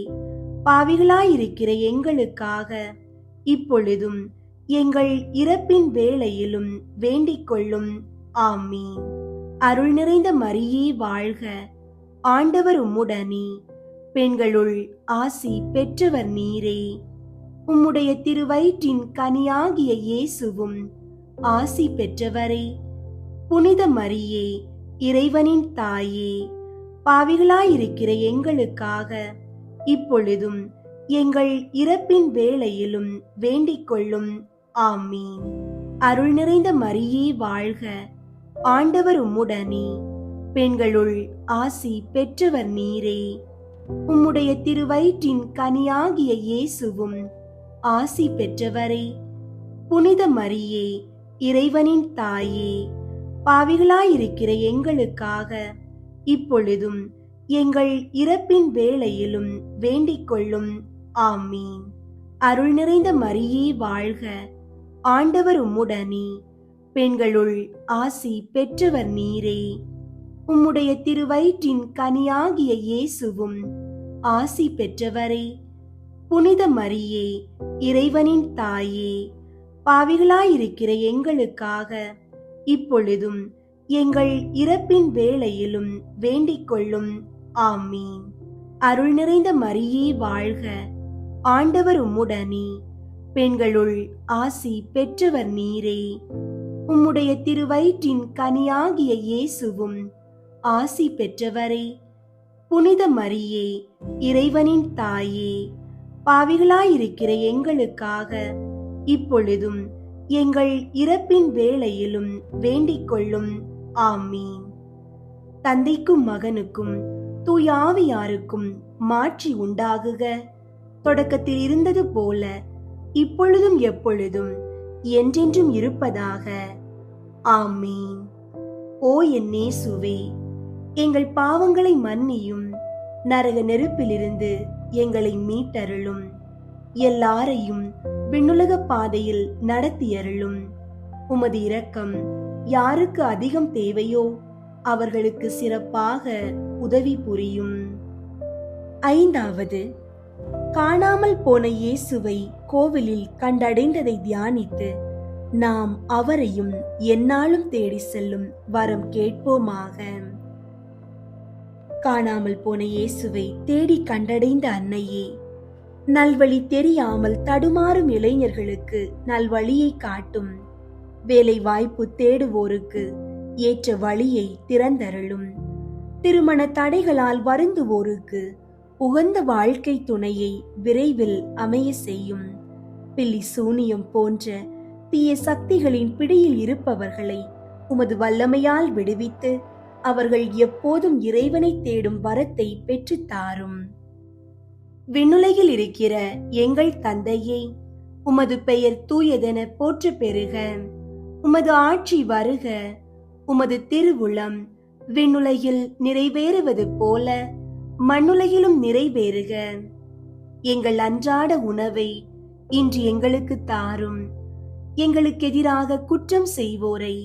பாவிகளாயிருக்கிற எங்களுக்காக இப்பொழுதும் எங்கள் இறப்பின் வேளையிலும் வேண்டிக் கொள்ளும். ஆமீன். அருள் நிறைந்த மரியே வாழ்க, ஆண்டவர் உம்முடனே, பெண்களுள் ஆசி பெற்றவர் நீரே. உம்முடைய திருவயிற்றின் கனியாகிய இயேசுவும் ஆசி பெற்றவரே. புனித மரியே, இறைவனின் தாயே, பாவிகளாயிருக்கிற எங்களுக்காக இப்பொழுதும் எங்கள் இறப்பின் வேளையிலும் வேண்டிக் கொள்ளும். ஆமீன். அருள் நிறைந்த மரியே வாழ்க, ஆண்டவர் உம்முடனே, பெண்களுள் ஆசி பெற்றவர் நீரே. உம்முடைய திருவயிற்றின் கனியாகிய இயேசுவும் ஆசி பெற்றவரே. புனித மரியே, இறைவனின் தாயே, பாவிகளாயிருக்கிற எங்களுக்காக இப்பொழுதும் எங்கள் இறப்பின் வேளையிலும் வேண்டிக் கொள்ளும். ஆமீன். அருள் நிறைந்த மரியே வாழ்க, ஆண்டவர் உம்முடனே, பெண்களுள் ஆசி பெற்றவர் நீரே. உம்முடைய திருவயிற்றின் கனியாகிய இயேசுவும் ஆசி பெற்றவரே. புனித மரியே, இறைவனின் தாயே, பாவிகளாயிருக்கிற எங்களுக்காக இப்பொழுதும் எங்கள் இறப்பின் வேளையிலும் வேண்டிக் கொள்ளும். ஆமீன். அருள் நிறைந்த மரியே வாழ்க, ஆண்டவர் உம்முடனே, பெண்களுள் ஆசி பெற்றவர் நீரே. உம்முடைய திருவயிற்றின் கனியாகிய இயேசுவும் ஆசி பெற்றவரே. புனித மரியே, இறைவனின் தாயே, பாவிகளாயிருக்கிற எங்களுக்காக இப்பொழுதும் எங்கள் இறப்பின் வேளையிலும் வேண்டிக் கொள்ளும். ஆமீன். தந்தைக்கும் மகனுக்கும் தூய ஆவியாருக்கும் மாட்சி உண்டாகுக. தொடக்கத்தில் இருந்தது போல இப்பொழுதும் எப்பொழுதும் என்றென்றும் இருப்பதாக. ஆமீன். ஓ என் இயேசுவே, எங்கள் பாவங்களை மன்னியும், நரக நெருப்பிலிருந்து எங்களை மீட்டருளும். எல்லாரையும் விண்ணுலக பாதையில் நடத்தியருளும். உமது இரக்கம் யாருக்கு அதிகம் தேவையோ அவர்களுக்கு சிறப்பாக உதவி புரியும். ஐந்தாவது, காணாமல் போன இயேசுவை கோவிலில் கண்டடைந்ததை தியானித்து நாம் அவரையும் எந்நாளும் தேடி செல்லும் வரம் கேட்போமாக. காணாமல் போன இயேசுவை தேடி கண்டடைந்த அன்னையே, நல்வழி தெரியாமல் தடுமாறும் இளைஞர்களுக்கு நல்வழியை காட்டும். வேலை வாய்ப்பு தேடுவோருக்கு ஏற்ற வழியை திறந்தருளும். திருமண தடைகளால் வருந்துவோருக்கு உகந்த வாழ்க்கை துணையை விரைவில் அமைய செய்யும். பில்லி சூனியம் போன்ற தீய சக்திகளின் பிடியில் இருப்பவர்களை உமது வல்லமையால் விடுவித்து அவர்கள் எப்போதும் இறைவனை தேடும் வரத்தை பெற்றுத் தாரும். விண்ணுலகில் இருக்கிற எங்கள் தந்தையே, உமது பெயர் தூயதென போற்ற பெறுக. உமது ஆட்சி வருக. உமது திருவுளம் விண்ணுலகில் நிறைவேறுவது போல மண்ணுலகிலும் நிறைவேறுக. எங்கள் அன்றாட உணவை இன்று எங்களுக்கு தாரும். எங்களுக்கு எதிராக குற்றம் செய்வோரை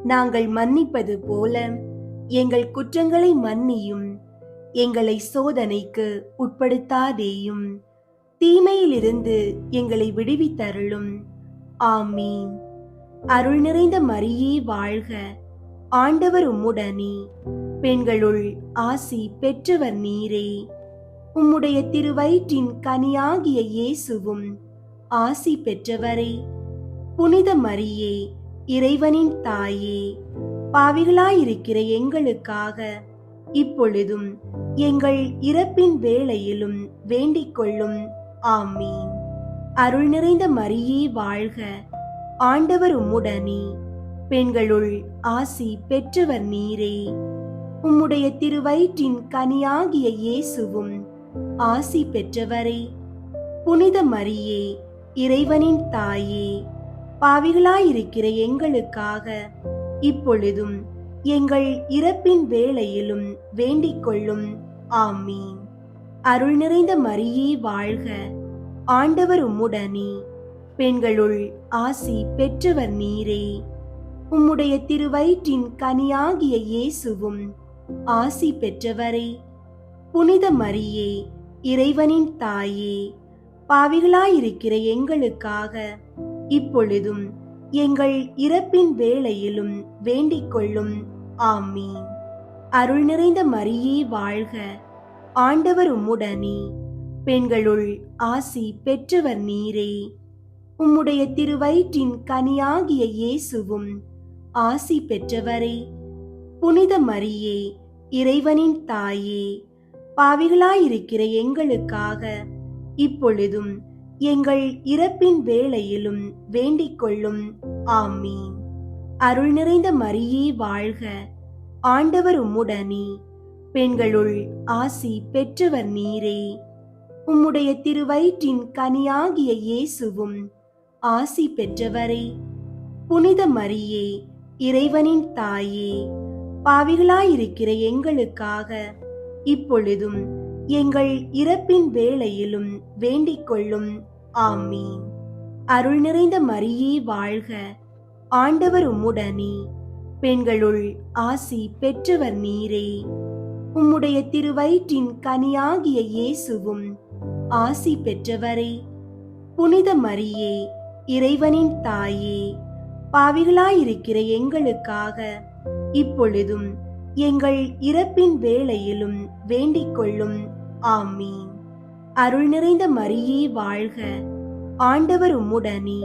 நாங்கள் மன்னிப்பது போல எங்கள் குற்றங்களை மன்னியும். எங்களை சோதனைக்கு உட்படுத்தாதேயும், தீமையிலிருந்து எங்களை விடுவித்தருளும். ஆமீன். அருள் நிறைந்த மரியே வாழ்க, ஆண்டவர் உம்முடனே, பெண்களுள் ஆசி பெற்றவர் நீரே. உம்முடைய திருவயிற்றின் கனியாகிய இயேசுவும் ஆசி பெற்றவரே, புனித மரியே, இறைவனின் தாயே, பாவிகளாயிருக்கிற எங்களுக்காக இப்பொழுதும் எங்கள் இறப்பின் வேளையிலும் வேண்டிக் கொள்ளும். ஆமீன். அருள் நிறைந்த மரியே வாழ்க, ஆண்டவர் உம்முடனே, பெண்களுள் ஆசி பெற்றவர் நீரே. உம்முடைய திருவயிற்றின் கனியாகிய இயேசுவும் ஆசி பெற்றவரே. புனித மரியே, இறைவனின் தாயே, பாவிகளாயிருக்கிற எங்களுக்காக இப்பொழுதும் எங்கள் இறப்பின் வேளையிலும் வேண்டிக் கொள்ளும். ஆமீன். அருள் நிறைந்த மரியே வாழ்க, ஆண்டவர் உம்முடனே, பெண்களுள் ஆசி பெற்றவர் நீரே. உம்முடைய திருவயிற்றின் கனியாகிய இயேசுவும் ஆசி பெற்றவரே. புனித மரியே, இறைவனின் தாயே, பாவிகளாயிருக்கிற எங்களுக்காக இப்பொழுதும் எங்கள் இறப்பின் வேளையிலும் வேண்டிக் கொள்ளும். ஆமீன். அருள் நிறைந்த மரியே வாழ்க, ஆண்டவர் உம்முடனே, பெண்களுள் ஆசி பெற்றவர் நீரே. உம்முடைய திருவயிற்றின் கனியாகிய இயேசுவும் ஆசி பெற்றவரே. புனித மரியே, இறைவனின் தாயே, பாவிகளாயிருக்கிற எங்களுக்காக இப்பொழுதும் எங்கள் இறப்பின் வேளையிலும் வேண்டிக் கொள்ளும். ஆமீன். அருள் நிறைந்த மரியே வாழ்க, ஆண்டவர் உம்முடனே, பெண்களுள் ஆசி பெற்றவர் நீரே. உம்முடைய திருவயிற்றின் கனியாகிய இயேசுவும் ஆசி பெற்றவரே. புனித மரியே, இறைவனின் தாயே, பாவிகளாயிருக்கிற எங்களுக்காக இப்பொழுதும் எங்கள் இறப்பின் வேளையிலும் வேண்டிக் கொள்ளும். ஆமீன். அருள் நிறைந்த மரியே வாழ்க, ஆண்டவர் உம்முடனே, பெண்களுள் ஆசி பெற்றவர் நீரே. உம்முடைய திருவயிற்றின் கனியாகிய இயேசுவும் ஆசி பெற்றவரே. புனித மரியே, இறைவனின் தாயே, பாவிகளாயிருக்கிற எங்களுக்காக இப்பொழுதும் எங்கள் இறப்பின் வேளையிலும் வேண்டிக் கொள்ளும். ஆமீன். அருள் நிறைந்த மரியே வாழ்க, ஆண்டவர் உம்முடனே,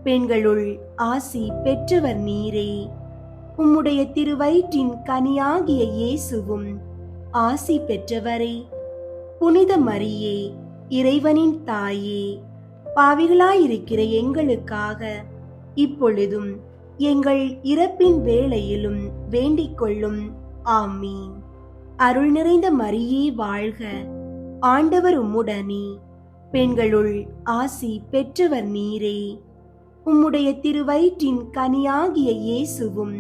பெண்களுள் ஆசி பெற்றவர் நீரே. உம்முடைய திருவயிற்றின் கனியாகிய இயேசுவும் ஆசி பெற்றவரே. புனித மரியே, இறைவனின் தாயே, பாவிகளாயிருக்கிற எங்களுக்காக இப்பொழுதும் எங்கள் இறப்பின் வேளையிலும் வேண்டிக் கொள்ளும். ஆமீன். அருள் நிறைந்த மரியே வாழ்க, ஆண்டவர் உம்முடனே, பெண்களுள் ஆசி பெற்றவர் நீரே. உம்முடைய திருவயிற்றின் கனியாகிய இயேசுவும்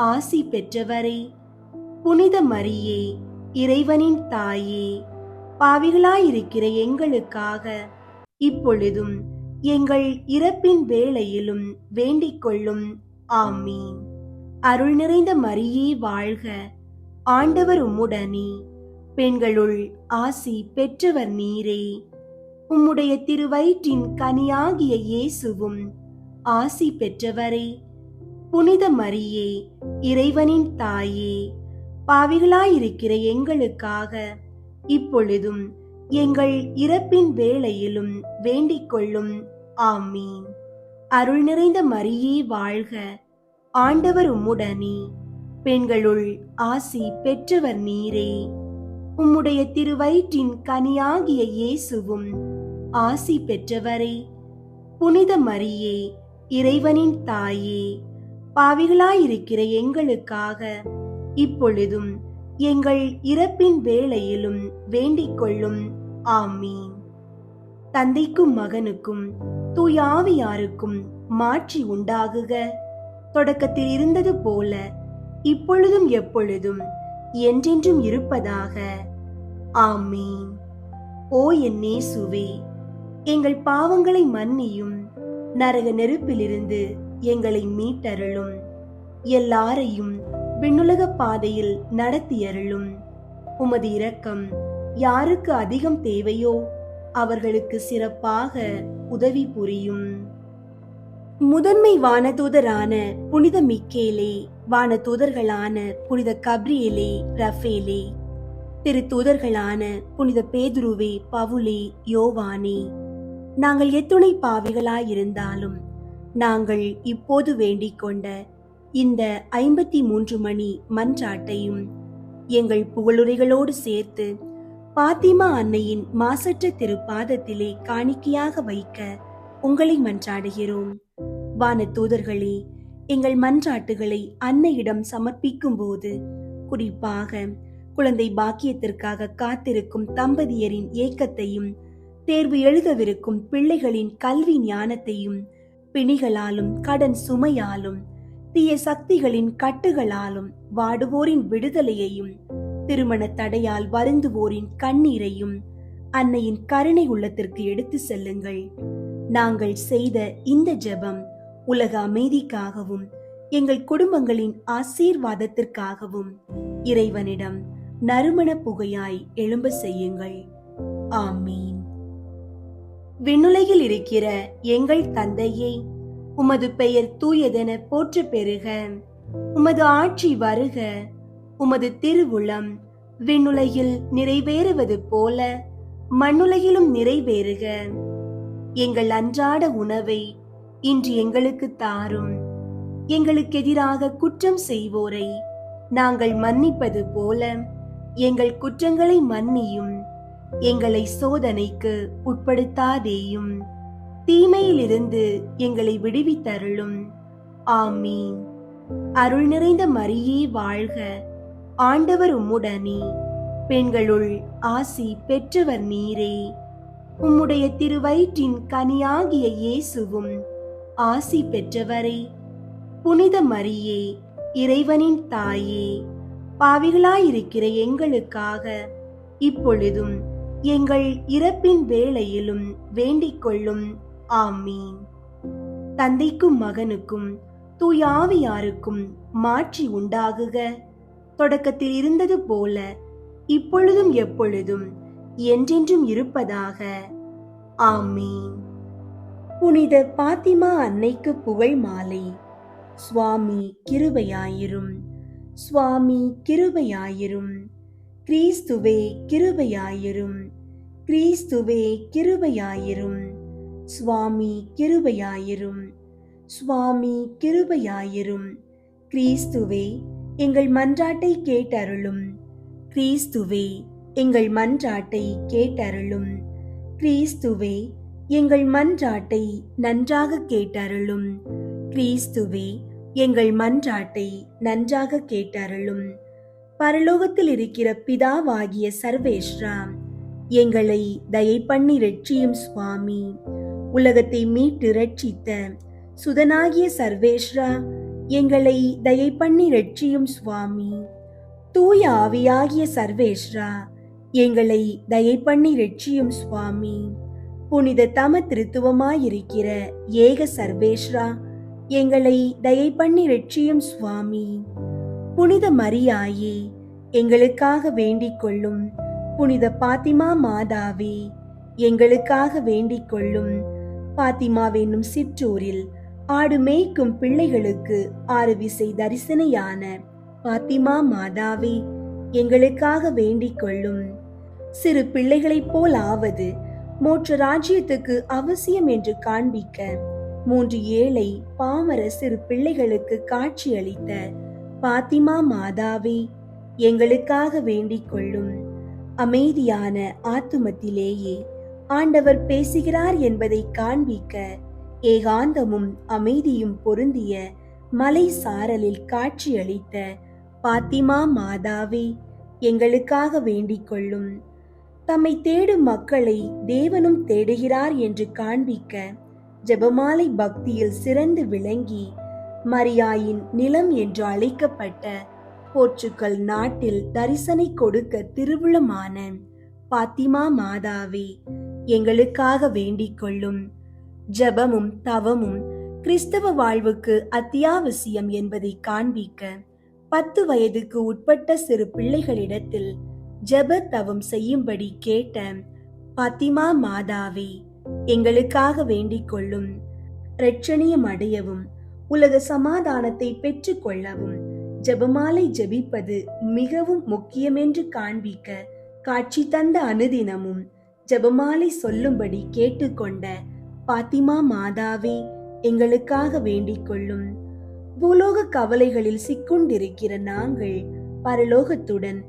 ஆசி பெற்றவரே. புனித மரியே, இறைவனின் தாயே, பாவிகளாயிருக்கிற எங்களுக்காக இப்பொழுதும் எங்கள் இறப்பின் வேளையிலும் வேண்டிக் கொள்ளும். ஆமீன். அருள் நிறைந்த மரியே வாழ்க, ஆண்டவர் உம்முடனே, பெண்களுள் ஆசி பெற்றவர் நீரே. உம்முடைய திருவயிற்றின் கனியாகிய இயேசுவும் ஆசி பெற்றவரே. புனித மரியே, இறைவனின் தாயே, பாவிகளாயிருக்கிற எங்களுக்காக இப்பொழுதும் எங்கள் இறப்பின் வேளையிலும் வேண்டிக் கொள்ளும். ஆமீன். அருள் நிறைந்த மரியே வாழ்க, ஆண்டவர் உம்முடனே, பெண்களுள் ஆசி பெற்றவர் நீரே. உம்முடைய திருவயிற்றின் கனியாகிய இயேசுவும் ஆசி பெற்றவரே. புனித மரியே, இறைவனின் தாயே, பாவிகளாயிருக்கிற எங்களுக்காக இப்பொழுதும் எங்கள் இறப்பின் வேளையிலும் வேண்டிக் கொள்ளும். ஆமீன். தந்தைக்கும் மகனுக்கும் தூய ஆவியாருக்கும் மாட்சி உண்டாகுக. தொடக்கத்தில் இருந்தது போல இப்பொழுதும் எப்பொழுதும் என்றென்றும் இருப்பதாக. ஆமீன். ஓ என் இயேசுவே, எங்கள் பாவங்களை மன்னியும், நரக நெருப்பிலிருந்து எங்களை மீட்டருளும். எல்லாரையும் விண்ணுலக பாதையில் நடத்தியருளும். உமது இரக்கம் யாருக்கு அதிகம் தேவையோ அவர்களுக்கு சிறப்பாக உதவி புரியும். முதன்மை வானதூதரான புனித மிக்கேலே, வானதூதர்களான புனித கப்ரியேலே, ரஃபேலே, திருத்தூதர்களான புனித பேதுருவே, பவுலே, யோவானே, நாங்கள் எத்துணை பாவிகளாயிருந்தாலும் நாங்கள் இப்போது வேண்டிக் கொண்ட இந்த 53 மணி மன்றாட்டையும் எங்கள் புகழுரைகளோடு சேர்த்து பாத்திமா அன்னையின் மாசற்ற திருப்பாதத்திலே காணிக்கையாக வைக்க உங்களை மன்றாடுகிறோம். வானதூதர்களே, எங்கள் மன்றாட்டுகளை அன்னையிடம் சமர்ப்பிக்கும் போது, குறிப்பாக குழந்தை பாக்கியத்திற்காக காத்திருக்கும் தம்பதியரின் ஏக்கத்தையும், தேர்வு எழுதவிருக்கும் பிள்ளைகளின் கல்வி ஞானத்தையும், பிணிகளாலும் கடன் சுமையாலும் தீய சக்திகளின் கட்டுகளாலும் வாடுவோரின் விடுதலையையும், திருமண தடையால் வருந்துவோரின் கண்ணீரையும் அன்னையின் கருணை உள்ளத்திற்கு எடுத்து செல்லுங்கள். நாங்கள் செய்த இந்த ஜெபம் உலக அமைதிக்காகவும் எங்கள் குடும்பங்களின் ஆசீர்வாதத்திற்காகவும் இறைவனிடம் நறுமண புகையாய் எழும்ப செய்யுங்கள். ஆமீன். விண்ணுலகில் இருக்கிற எங்கள் தந்தையே, உமது பெயர் தூயதென போற்ற பெறுக. உமது ஆட்சி வருக. உமது திருவுளம் விண்ணுலகில் நிறைவேறுவது போல மண்ணுலகிலும் நிறைவேறுக. எங்கள் அன்றாட உணவை இன்று எங்களுக்கு தாரும். எங்களுக்கு எதிராக குற்றம் செய்வோரை நாங்கள் மன்னிப்பது போல எங்கள் குற்றங்களை மன்னியும். எங்களை சோதனைக்கு உட்படுத்தாதேயும், தீமையிலிருந்து எங்களை விடுவித்தருளும். ஆமீன். அருள் நிறைந்த மரியே வாழ்க. ஆண்டவர் உம்முடனே, பெண்களுள் ஆசி பெற்றவர் நீரே. உம்முடைய திருவயிற்றின் கனியாகிய இயேசுவும் ஆசி பெற்றவரே. புனித மரியே, இறைவனின் தாயே, பாவிகளாயிருக்கிற எங்களுக்காக இப்பொழுதும் எங்கள் இறப்பின் வேளையிலும் வேண்டிக் கொள்ளும். ஆமீன். தந்தைக்கும் மகனுக்கும் தூய ஆவியாருக்கும் மாட்சி உண்டாகுக. தொடக்கத்தில் இருந்தது போல இப்பொழுதும் எப்பொழுதும் என்றென்றும் இருப்பதாக. ஆமீன். புனித பாத்திமா அன்னைக்கு புகழ் மாலை. சுவாமி கிருபையாயிரும். சுவாமி கிருபையாயிரும். கிறிஸ்துவே கிருபையாயிரும். கிறிஸ்துவே கிருபையாயிரும். சுவாமி கிருபையாயிரும். சுவாமி கிருபையாயிரும். கிறிஸ்துவே எங்கள் மன்றாட்டை கேட்டருளும். கிறிஸ்துவே எங்கள் மன்றாட்டை கேட்டருளும். கிறிஸ்துவே எங்கள் மன்றாட்டை நன்றாக கேட்டருளும். கிறிஸ்துவே எங்கள் மன்றாட்டை நன்றாக கேட்டருளும். பரலோகத்தில் இருக்கிற பிதாவாகிய சர்வேஸ்வரா, எங்களை தயை பண்ணி ரட்சியும் சுவாமி. உலகத்தை மீட்டு ரட்சித்த சுதனாகிய சர்வேஸ்வரா, எங்களை தயை பண்ணி ரட்சியும் சுவாமி. தூய ஆவியாகிய சர்வேஸ்வரா, எங்களை தயை பண்ணி ரட்சியும் சுவாமி. புனித தம திருத்துவமாயிருக்கிற ஏக சர்வேஸ்வரா, எங்களை தயை பண்ணி ரட்சியும் சுவாமி. புனித மரியாயே, எங்களுக்காக வேண்டிக் கொள்ளும். புனித பாத்திமா மாதாவே, எங்களுக்காக வேண்டிக் கொள்ளும். பாத்திமாவென்னும் சிற்றூரில் ஆடு மேய்க்கும் பிள்ளைகளுக்கு 6 விசை தரிசனையான பாத்திமா மாதாவே, எங்களுக்காக வேண்டிக் கொள்ளும். சிறு பிள்ளைகளைப் போல் ஆவது மோட்ச ராஜ்யத்துக்கு அவசியம் என்று காண்பிக்க 3 ஏழை பாமர சிறு பிள்ளைகளுக்கு காட்சி அளித்த பாத்திமா மாதாவே, எங்களுக்காக வேண்டிக் கொள்ளும். அமைதியான ஆத்துமத்திலேயே ஆண்டவர் பேசுகிறார் என்பதை காண்பிக்க ஏகாந்தமும் அமைதியும் பொருந்திய மலை சாரலில் காட்சி அளித்த பாத்திமா மாதாவே, எங்களுக்காக வேண்டிக் கொள்ளும். தம்மை தேடும் மக்களை தேவனும் தேடுகிறார் என்று காண்பிக்க ஜெபமாலை பக்தியில் சிறந்து விளங்கி மரியாயின் நிலம் என்று அழைக்கப்பட்ட போர்ச்சுகல் நாட்டில் தரிசனை கொடுக்க திருவுளமான பாத்திமா மாதாவே, எங்களுக்காக வேண்டிக் கொள்ளும். ஜெபமும் தவமும் கிறிஸ்தவ வாழ்வுக்கு அத்தியாவசியம் என்பதை காண்பிக்க 10 வயதுக்கு உட்பட்ட சிறு பிள்ளைகளிடத்தில் ஜெப தவம் செய்யும்படி கேட்ட பாத்திமா மாதாவே, எங்களுக்காக வேண்டிக் கொள்ளும். இரட்சணியம் அடையவும் உலக சமாதானத்தை பெற்றுக் கொள்ளவும் ஜெபமாலை ஜெபிப்பது மிகவும் முக்கியமென்று காண்பிக்க காட்சி தந்த அனுதினமும் ஜெபமாலை சொல்லும்படி கேட்டுக்கொண்ட பாத்திமா மாதாவே, எங்களுக்காக வேண்டிக் கொள்ளும். பூலோக கவலைகளில் சிக்குண்டிருக்கிற நாங்கள் பரலோகத்துடன்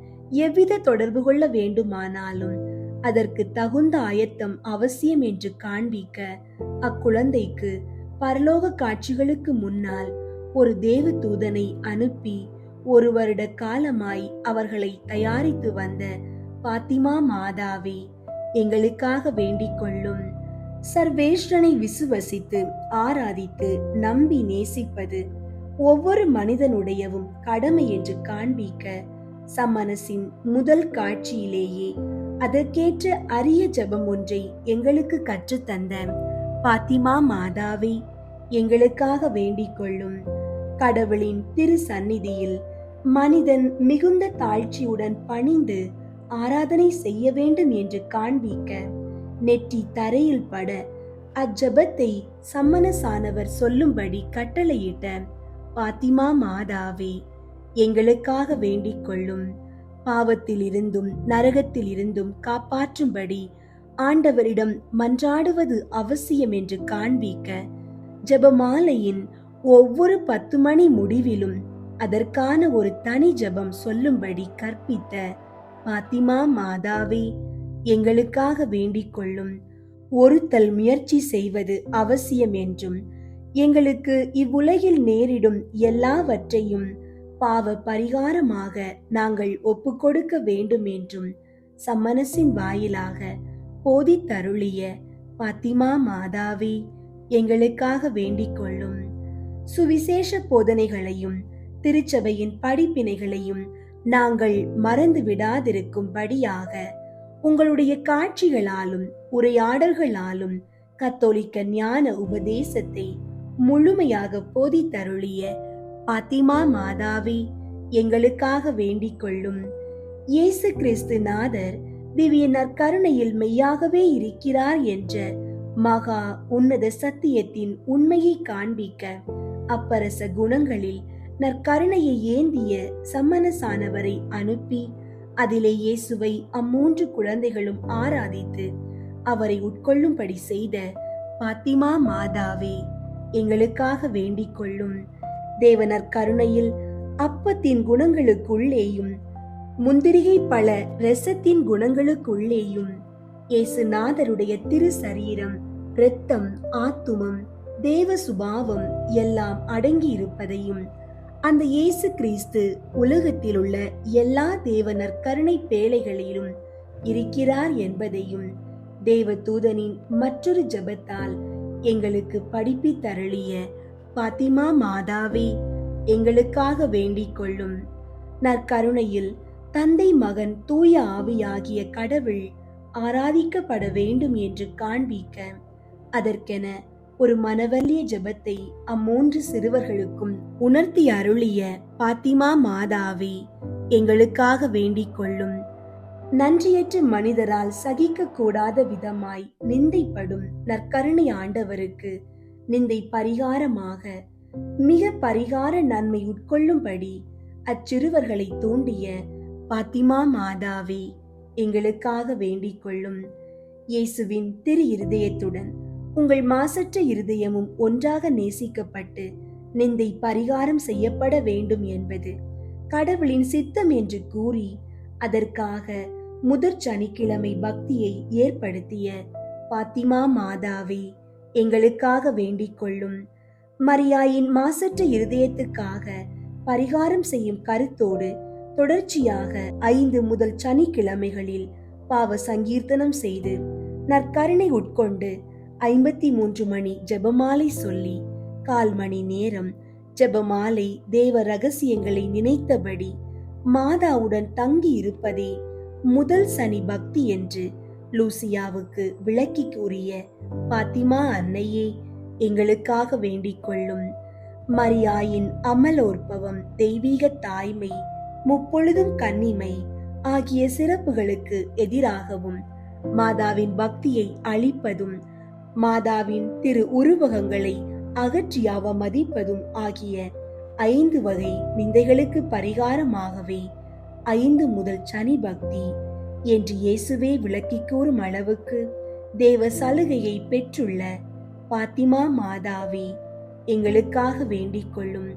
எவ்வித தொடர்பு கொள்ள வேண்டுமானாலும் அதற்கு தகுந்த ஆயத்தம் அவசியம் என்று காண்பிக்க அக்குழந்தைக்கு பரலோக காட்சிகளுக்கு முன்னால் ஒரு தேவ தூதனை அனுப்பி 1 வருட காலமாய் அவர்களை தயாரித்து வந்த பாத்திமா மாதாவே, எங்களுக்காக வேண்டிக் கொள்ளும். சர்வேஸ்வரனை விசுவசித்து ஆராதித்து நம்பி நேசிப்பது ஒவ்வொரு மனிதனுடையவும் கடமை என்று காண்பிக்க சம்மனசின் முதல் காட்சியிலேயே அதற்கேற்ற அரிய ஜெபம் ஒன்றை எங்களுக்கு கற்றுத்தந்த பாத்திமா மாதாவே, எங்களுக்காக வேண்டிக் கொள்ளும். கடவுளின் திரு சந்நிதியில் மனிதன் மிகுந்த தாழ்ச்சியுடன் பணிந்து ஆராதனை செய்ய வேண்டும் என்று காண்பிக்க நெற்றி தரையில் பட அஜெபத்தை சம்மனசானவர் சொல்லும்படி கட்டளையிட்ட பாத்திமா மாதாவே, எங்களுக்காக வேண்டிக் கொள்ளும். பாவத்தில் இருந்தும் நரகத்தில் இருந்தும் காப்பாற்றும்படி ஆண்டவரிடம் மன்றாடுவது அவசியம் என்று காண்பிக்க ஜெபமாலையின் ஒவ்வொரு 10 மணி முடிவிலும் அதற்கான ஒரு தனி ஜெபம் சொல்லும்படி கற்பித்த பாத்திமா மாதாவே, எங்களுக்காக வேண்டிக் கொள்ளும். ஒருத்தல் முயற்சி செய்வது அவசியம் என்றும் எங்களுக்கு இவ்வுலகில் நேரிடும் எல்லாவற்றையும் பாவ பரிகாரமாக நாங்கள் ஒப்புக்கொடுக்க வேண்டும் என்றும் சம்மனசின் வாயிலாக போதித்தருளிய பாத்திமா மாதாவே, எங்களுக்காக வேண்டிக் கொள்ளும். சுவிசேஷ போதனைகளையும் திருச்சபையின் படிப்பினைகளையும் நாங்கள் மறந்து விடாதிருக்கும்படியாக உங்களுடைய காட்சிகளாலும் உரையாடல்களாலும் கத்தோலிக்க ஞான உபதேசத்தை முழுமையாக போதித்தருளிய பாத்திமா மாதாவே, எங்களுக்காக வேண்டிக் கொள்ளும். இயேசு கிறிஸ்து நாதர் திவ்ய நற்கருணையில் மெய்யாகவே இருக்கிறார் என்ற மகா உன்னத சத்தியத்தின் உண்மையை காண்பிக்க அப்பரச குணங்களில் நற்கருணையை ஏந்திய சம்மனசானவரை அனுப்பி அதிலே இயேசுவை 3 குழந்தைகளும் ஆராதித்து அவரை உட்கொள்ளும்படி செய்த பாத்திமா மாதாவே, எங்களுக்காக வேண்டிக் கொள்ளும். தேவனர் கருணையில் அப்பத்தின் குணங்களுக்குள்ளேயும் முந்திரிகை பழ ரசத்தின் குணங்களுக்குள்ளேயும் இயேசுநாதருடைய திரு சரீரம், இரத்தம், ஆத்துமம், தேவ சுபாவம் எல்லாம் அடங்கி இருப்பதையும் அந்த இயேசு கிறிஸ்து உலகத்தில் உள்ள எல்லா தேவனர் கருணை பேழைகளிலும் இருக்கிறார் என்பதையும் தேவ தூதனின் மற்றொரு ஜெபத்தால் எங்களுக்கு படிப்பித்தருளிய பாத்திமா மாதாவே, எங்களுக்காக வேண்டிக் கொள்ளும். நற்கருணையில் தந்தை மகன் தூய ஆவியாகிய கடவுள் ஆராதிக்கப்பட வேண்டும் என்று காண்பிக்க அதற்கென ஒரு மனவல்லிய ஜெபத்தை 3 சிறுவர்களுக்கும் உணர்த்தி அருளிய பாத்திமா மாதாவே, எங்களுக்காக வேண்டிக் கொள்ளும். நன்றியற்ற மனிதரால் சகிக்க கூடாத விதமாய் நிந்தைப்படும் நற்கருணை ஆண்டவருக்கு நிந்தை பரிகாரமாக மிக பரிகார நன்மை உட்கொள்ளும்படி அச்சிறுவர்களை தூண்டிய பாத்திமா மாதாவே, எங்களுக்காக வேண்டிக் கொள்ளும். இயேசுவின் திரு இருதயத்துடன் உங்கள் மாசற்ற இருதயமும் ஒன்றாக நேசிக்கப்பட்டு நிந்தை பரிகாரம் செய்யப்பட வேண்டும் என்பது கடவுளின் சித்தம் என்று கூறி அதற்காக முதற் சனிக்கிழமை பக்தியை ஏற்படுத்திய பாத்திமா மாதாவே, எங்களுக்காக வேண்டிக் கொள்ளும். மரியாயின் மாசற்ற இருதயத்துக்காக பரிகாரம் செய்யும் கருத்தோடு தொடர்ச்சியாக 5 முதல் சனிக்கிழமைகளில் பாவ சங்கீர்த்தனம் செய்து நற்கருணை உட்கொண்டு 53 மணி ஜெபமாலை சொல்லி 1/4 மணி நேரம் ஜெபமாலை தேவ ரகசியங்களை நினைத்தபடி மாதாவுடன் தங்கி இருப்பதே முதல் சனி பக்தி என்று லூசியாவுக்கு விளக்கி கூறிய பாத்திமா அன்னையே, எங்களுக்காக வேண்டிக் கொள்ளும். மரியாயின் அமலோற்பவம், தெய்வீக தாய்மை, முப்பொழுதும் கன்னிமை ஆகிய சிறப்புகளுக்கு எதிராகவும் மாதாவின் பக்தியை அழிப்பதும் மாதாவின் திரு உருவகங்களை அகற்றி அவமதிப்பதும் ஆகிய 5 வகை நிந்தைகளுக்கு பரிகாரமாகவே 5 முதல் சனி பக்தி என்று இயேசுவே விளக்கிக் கூறும் அளவுக்கு தேவ சலுகையை பெற்றுள்ள பாத்திமா மாதாவே, எங்களுக்காக வேண்டிக் கொள்ளும்.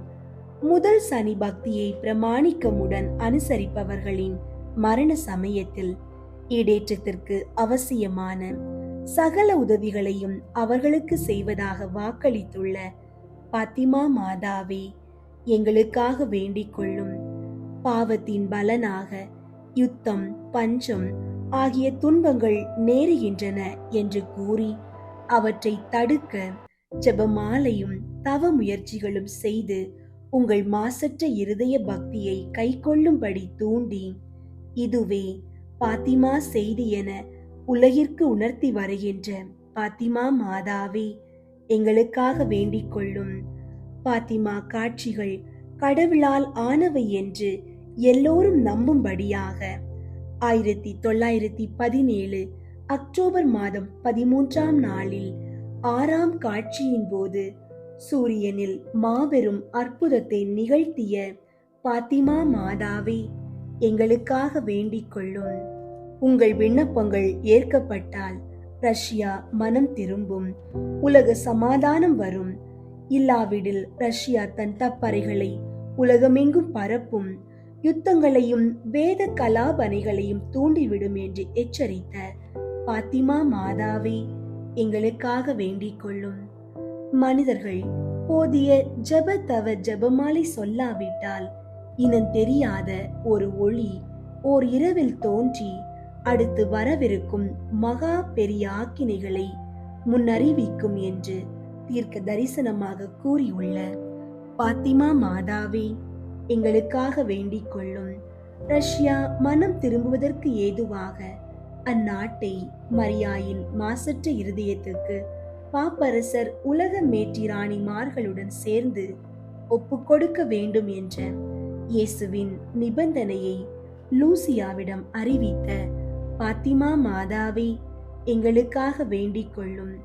முதல் சனி பக்தியை பிரமாணிக்கமுடன் அனுசரிப்பவர்களின் மரண சமயத்தில் ஈடேற்றத்திற்கு அவசியமான சகல உதவிகளையும் அவர்களுக்கு செய்வதாக வாக்களித்துள்ள பாத்திமா மாதாவே, எங்களுக்காக வேண்டிக் கொள்ளும். பாவத்தின் பலனாக யுத்தம், பஞ்சம் ஆகிய துன்பங்கள் நேருகின்றன என்று கூறி அவற்றை தடுக்க ஜெபமாலையும் தவ முயற்சிகளும் செய்து உங்கள் மாசற்ற இருதய பக்தியை கைக்கொள்ளும்படி தூண்டி, இதுவே பாத்திமா செய்தி என உலகிற்கு உணர்த்தி வருகின்ற பாத்திமா மாதாவே, எங்களுக்காக வேண்டிக் கொள்ளும். பாத்திமா காட்சிகள் கடவுளால் ஆனவை என்று எல்லோரும் நம்பும்படியாக 1917 அக்டோபர் மாதம் 13ஆம் நாளில் 6ஆம் காட்சியின் போது சூரியனில் மாபெரும் அற்புதத்தை நிகழ்த்திய பாத்திமா மாதாவே, எங்களுக்காக வேண்டிக் கொள்ளும். உங்கள் விண்ணப்பங்கள் ஏற்கப்பட்டால் ரஷ்யா மனம் திரும்பும், உலக சமாதானம் வரும். இல்லாவிடில் ரஷ்யா தன் தப்பறைகளை உலகமெங்கும் பரப்பும், யுத்தங்களையும் வேத கலாபனைகளையும் தூண்டிவிடும் என்று எச்சரித்த பாத்திமா மாதாவே, எங்களுக்காக வேண்டிக் கொள்ளும். மனிதர்கள் போதிய ஜெப தவ ஜெபமாலை சொல்லாவிட்டால் இனம் தெரியாத ஒரு ஒளி ஓர் இரவில் தோன்றி அடுத்து வரவிருக்கும் மகா பெரிய ஆக்கினைகளை முன்னறிவிக்கும் என்று தீர்க்க தரிசனமாக கூறியுள்ள பாத்திமா மாதாவே, எங்களுக்காக வேண்டிக் கொள்ளும். ரஷ்யா மனம் திரும்புவதற்கு ஏதுவாக அந்நாட்டை மரியாயின் மாசற்ற இருதயத்துக்கு பாப்பரசர் உலக மேற்றிராணிமார்களுடன் சேர்ந்து ஒப்புக்கொடுக்க வேண்டும் என்ற இயேசுவின் நிபந்தனையை லூசியாவிடம் அறிவித்த பாத்திமா மாதாவே, எங்களுக்காக வேண்டிக் கொள்ளும்.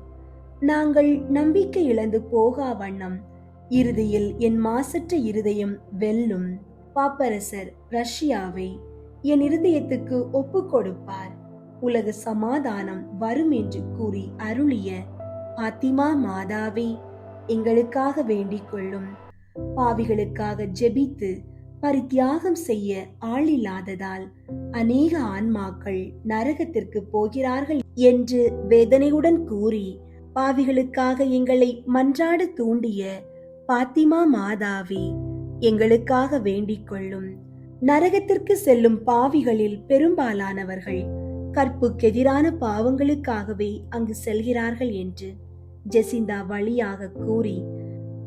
நாங்கள் நம்பிக்கை இழந்து போகா வண்ணம் இறுதியில் என் மாசற்ற இருதயம் வெல்லும். பாப்பரசர் ரஷ்யாவை என் இருதயத்துக்கு ஒப்பு கொடுப்பார், உலக சமாதானம் வரும் என்று கூறி அருளிய பாத்திமா மாதாவே, எங்களுக்காக வேண்டிக் கொள்ளும். பாவிகளுக்காக ஜெபித்து பரித்தியாகம் செய்ய ஆளில்லாததால் அநேக ஆன்மாக்கள் நரகத்திற்கு போகிறார்கள் என்று வேதனையுடன் கூறி பாவிகளுக்காக எங்களை மன்றாட தூண்டிய பாத்திமா மாதாவே, எங்களுக்காக வேண்டிக் கொள்ளும். நரகத்திற்கு செல்லும் பாவிகளில் பெரும்பாலானவர்கள் கற்புக்கெதிரான பாவங்களுக்காகவே அங்கு செல்கிறார்கள் என்று ஜெசிந்தா வழியாக கூறி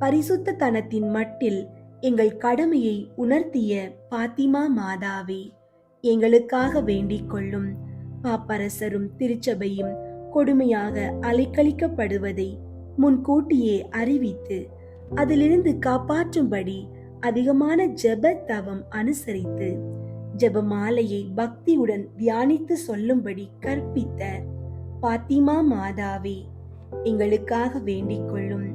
பரிசுத்த தனத்தின் மட்டில் எங்கள் கடமையை உணர்த்திய பாத்திமா மாதாவே, எங்களுக்காக வேண்டிக் கொள்ளும். பாப்பரசரும் திருச்சபையும் கொடுமையாக அலைக்கழிக்கப்படுவதை முன்கூட்டியே அறிவித்து அதிலிருந்து காப்பாற்றும்படி அதிகமான ஜெப தவம் அனுசரித்து ஜெபமாலையை பக்தியுடன் தியானித்து சொல்லும்படி கற்பித்த பாத்திமா மாதாவே, எங்களுக்காக வேண்டிக் கொள்ளும்.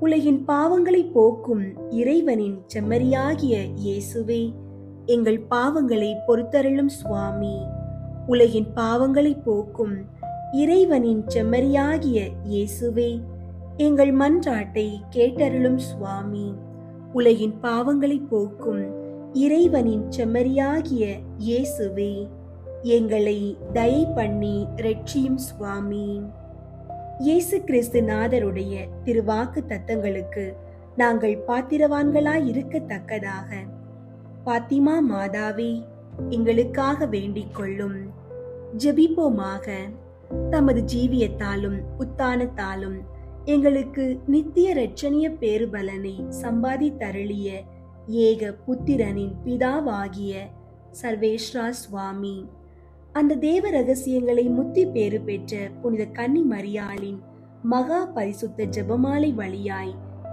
உலகின் பாவங்களை போக்கும் இறைவனின் செம்மறியாகிய இயேசுவே, எங்கள் பாவங்களை பொறுத்தருளும் சுவாமி. உலகின் பாவங்களை போக்கும் இறைவனின் செம்மறியாகிய இயேசுவே, எங்கள் மன்றாட்டை கேட்டருளும் சுவாமி. உலகின் பாவங்களை போக்கும் இறைவனின் செம்மறியாகிய இயேசுவே, எங்களை தயை பண்ணி இரட்சியும் சுவாமி. இயேசு கிறிஸ்து நாதருடைய திருவாக்கு தத்தங்களுக்கு நாங்கள் பாத்திரவான்களாய் இருக்கத்தக்கதாக பாத்திமா மாதாவே, எங்களுக்காக வேண்டிக் கொள்ளும். ஜெபிப்போமாக. தமது ஜீவியத்தாலும் உத்தானத்தாலும் எங்களுக்கு நித்திய இரட்சணிய பேறுபலனை சம்பாதித்தருளிய ஏக புத்திரனின் பிதாவாகிய சர்வேஸ்வரா சுவாமி, அந்த தேவ ரகசியங்களை முத்தி பேறு பெற்ற புனித கன்னி மரியாளின் மகா பரிசுத்த ஜெபமாலை வழியாய்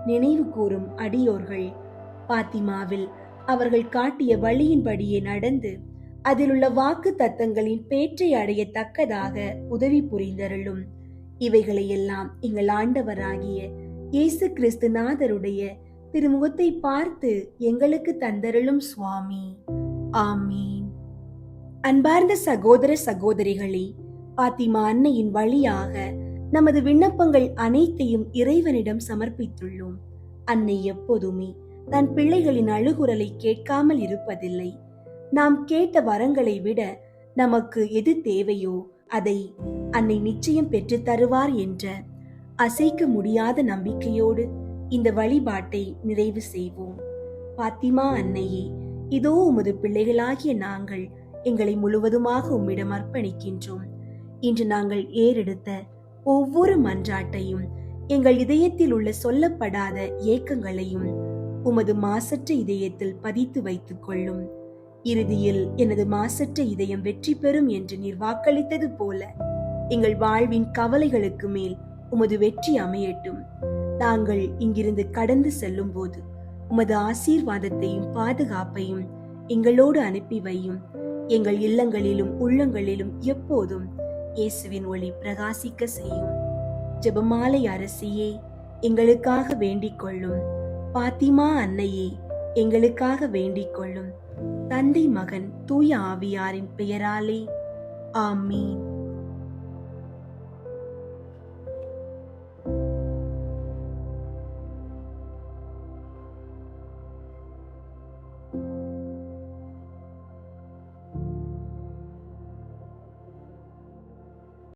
நினைவு கூறும் அடியோர்கள் பாத்திமாவில் அவர்கள் காட்டிய வழியின்படியே நடந்து அதிலுள்ள வாக்கு தத்தங்களின் பேற்றை அடையத்தக்கதாக உதவி புரிந்தருளும். இவைகளையெல்லாம் எங்கள் ஆண்டவராகிய இயேசு கிறிஸ்து நாதருடைய திருமுகத்தை பார்த்து எங்களுக்கு தந்தருளும் சுவாமி. ஆமீன். அன்பார்ந்த சகோதர சகோதரிகளே, பாத்திமா அன்னையின் வழியாக நமது விண்ணப்பங்கள் அனைத்தையும் இறைவனிடம் சமர்ப்பித்துள்ளோம். அன்னை எப்போதுமே தன் பிள்ளைகளின் அழுகுரலை கேட்காமல் இருப்பதில்லை. நாம் கேட்ட வரங்களை விட நமக்கு எது தேவையோ அதை அன்னை நிச்சயம் பெற்றுத் தருவார் என்ற அசைக்க முடியாத நம்பிக்கையோடு இந்த வழிபாட்டை நிறைவு செய்வோம். பாத்திமா அன்னையே, இதோ உமது பிள்ளைகளாகிய நாங்கள் எங்களை முழுவதுமாக உம்மிடம் அர்ப்பணிக்கின்றோம். இன்று நாங்கள் ஏறெடுத்த ஒவ்வொரு மன்றாட்டையும், எங்கள் இதயத்தில் உள்ள சொல்லப்படாத ஏக்கங்களையும் உமது மாசற்ற இதயத்தில் பதித்து வைத்துக் கொள்ளும். இறுதியில் எனது மாசற்ற இதயம் வெற்றி பெறும் என்று நீர் வாக்களித்தது போல எங்கள் வாழ்வின் கவலைகளுக்கு மேல் உமது வெற்றி அமையட்டும். நாங்கள் இங்கிருந்து கடந்து செல்லும் போது உமது ஆசீர்வாதத்தையும் பாதுகாப்பையும் எங்களோடு அனுப்பி வையும். எங்கள் இல்லங்களிலும் உள்ளங்களிலும் எப்போதும் இயேசுவின் ஒளி பிரகாசிக்க செய்யும். ஜெபமாலை அரசியே, எங்களுக்காக வேண்டிக் கொள்ளும். பாத்திமா அன்னையே, எங்களுக்காக வேண்டிக் கொள்ளும். தந்தை, மகன், தூய ஆவியாரின் பெயராலே ஆமீன்.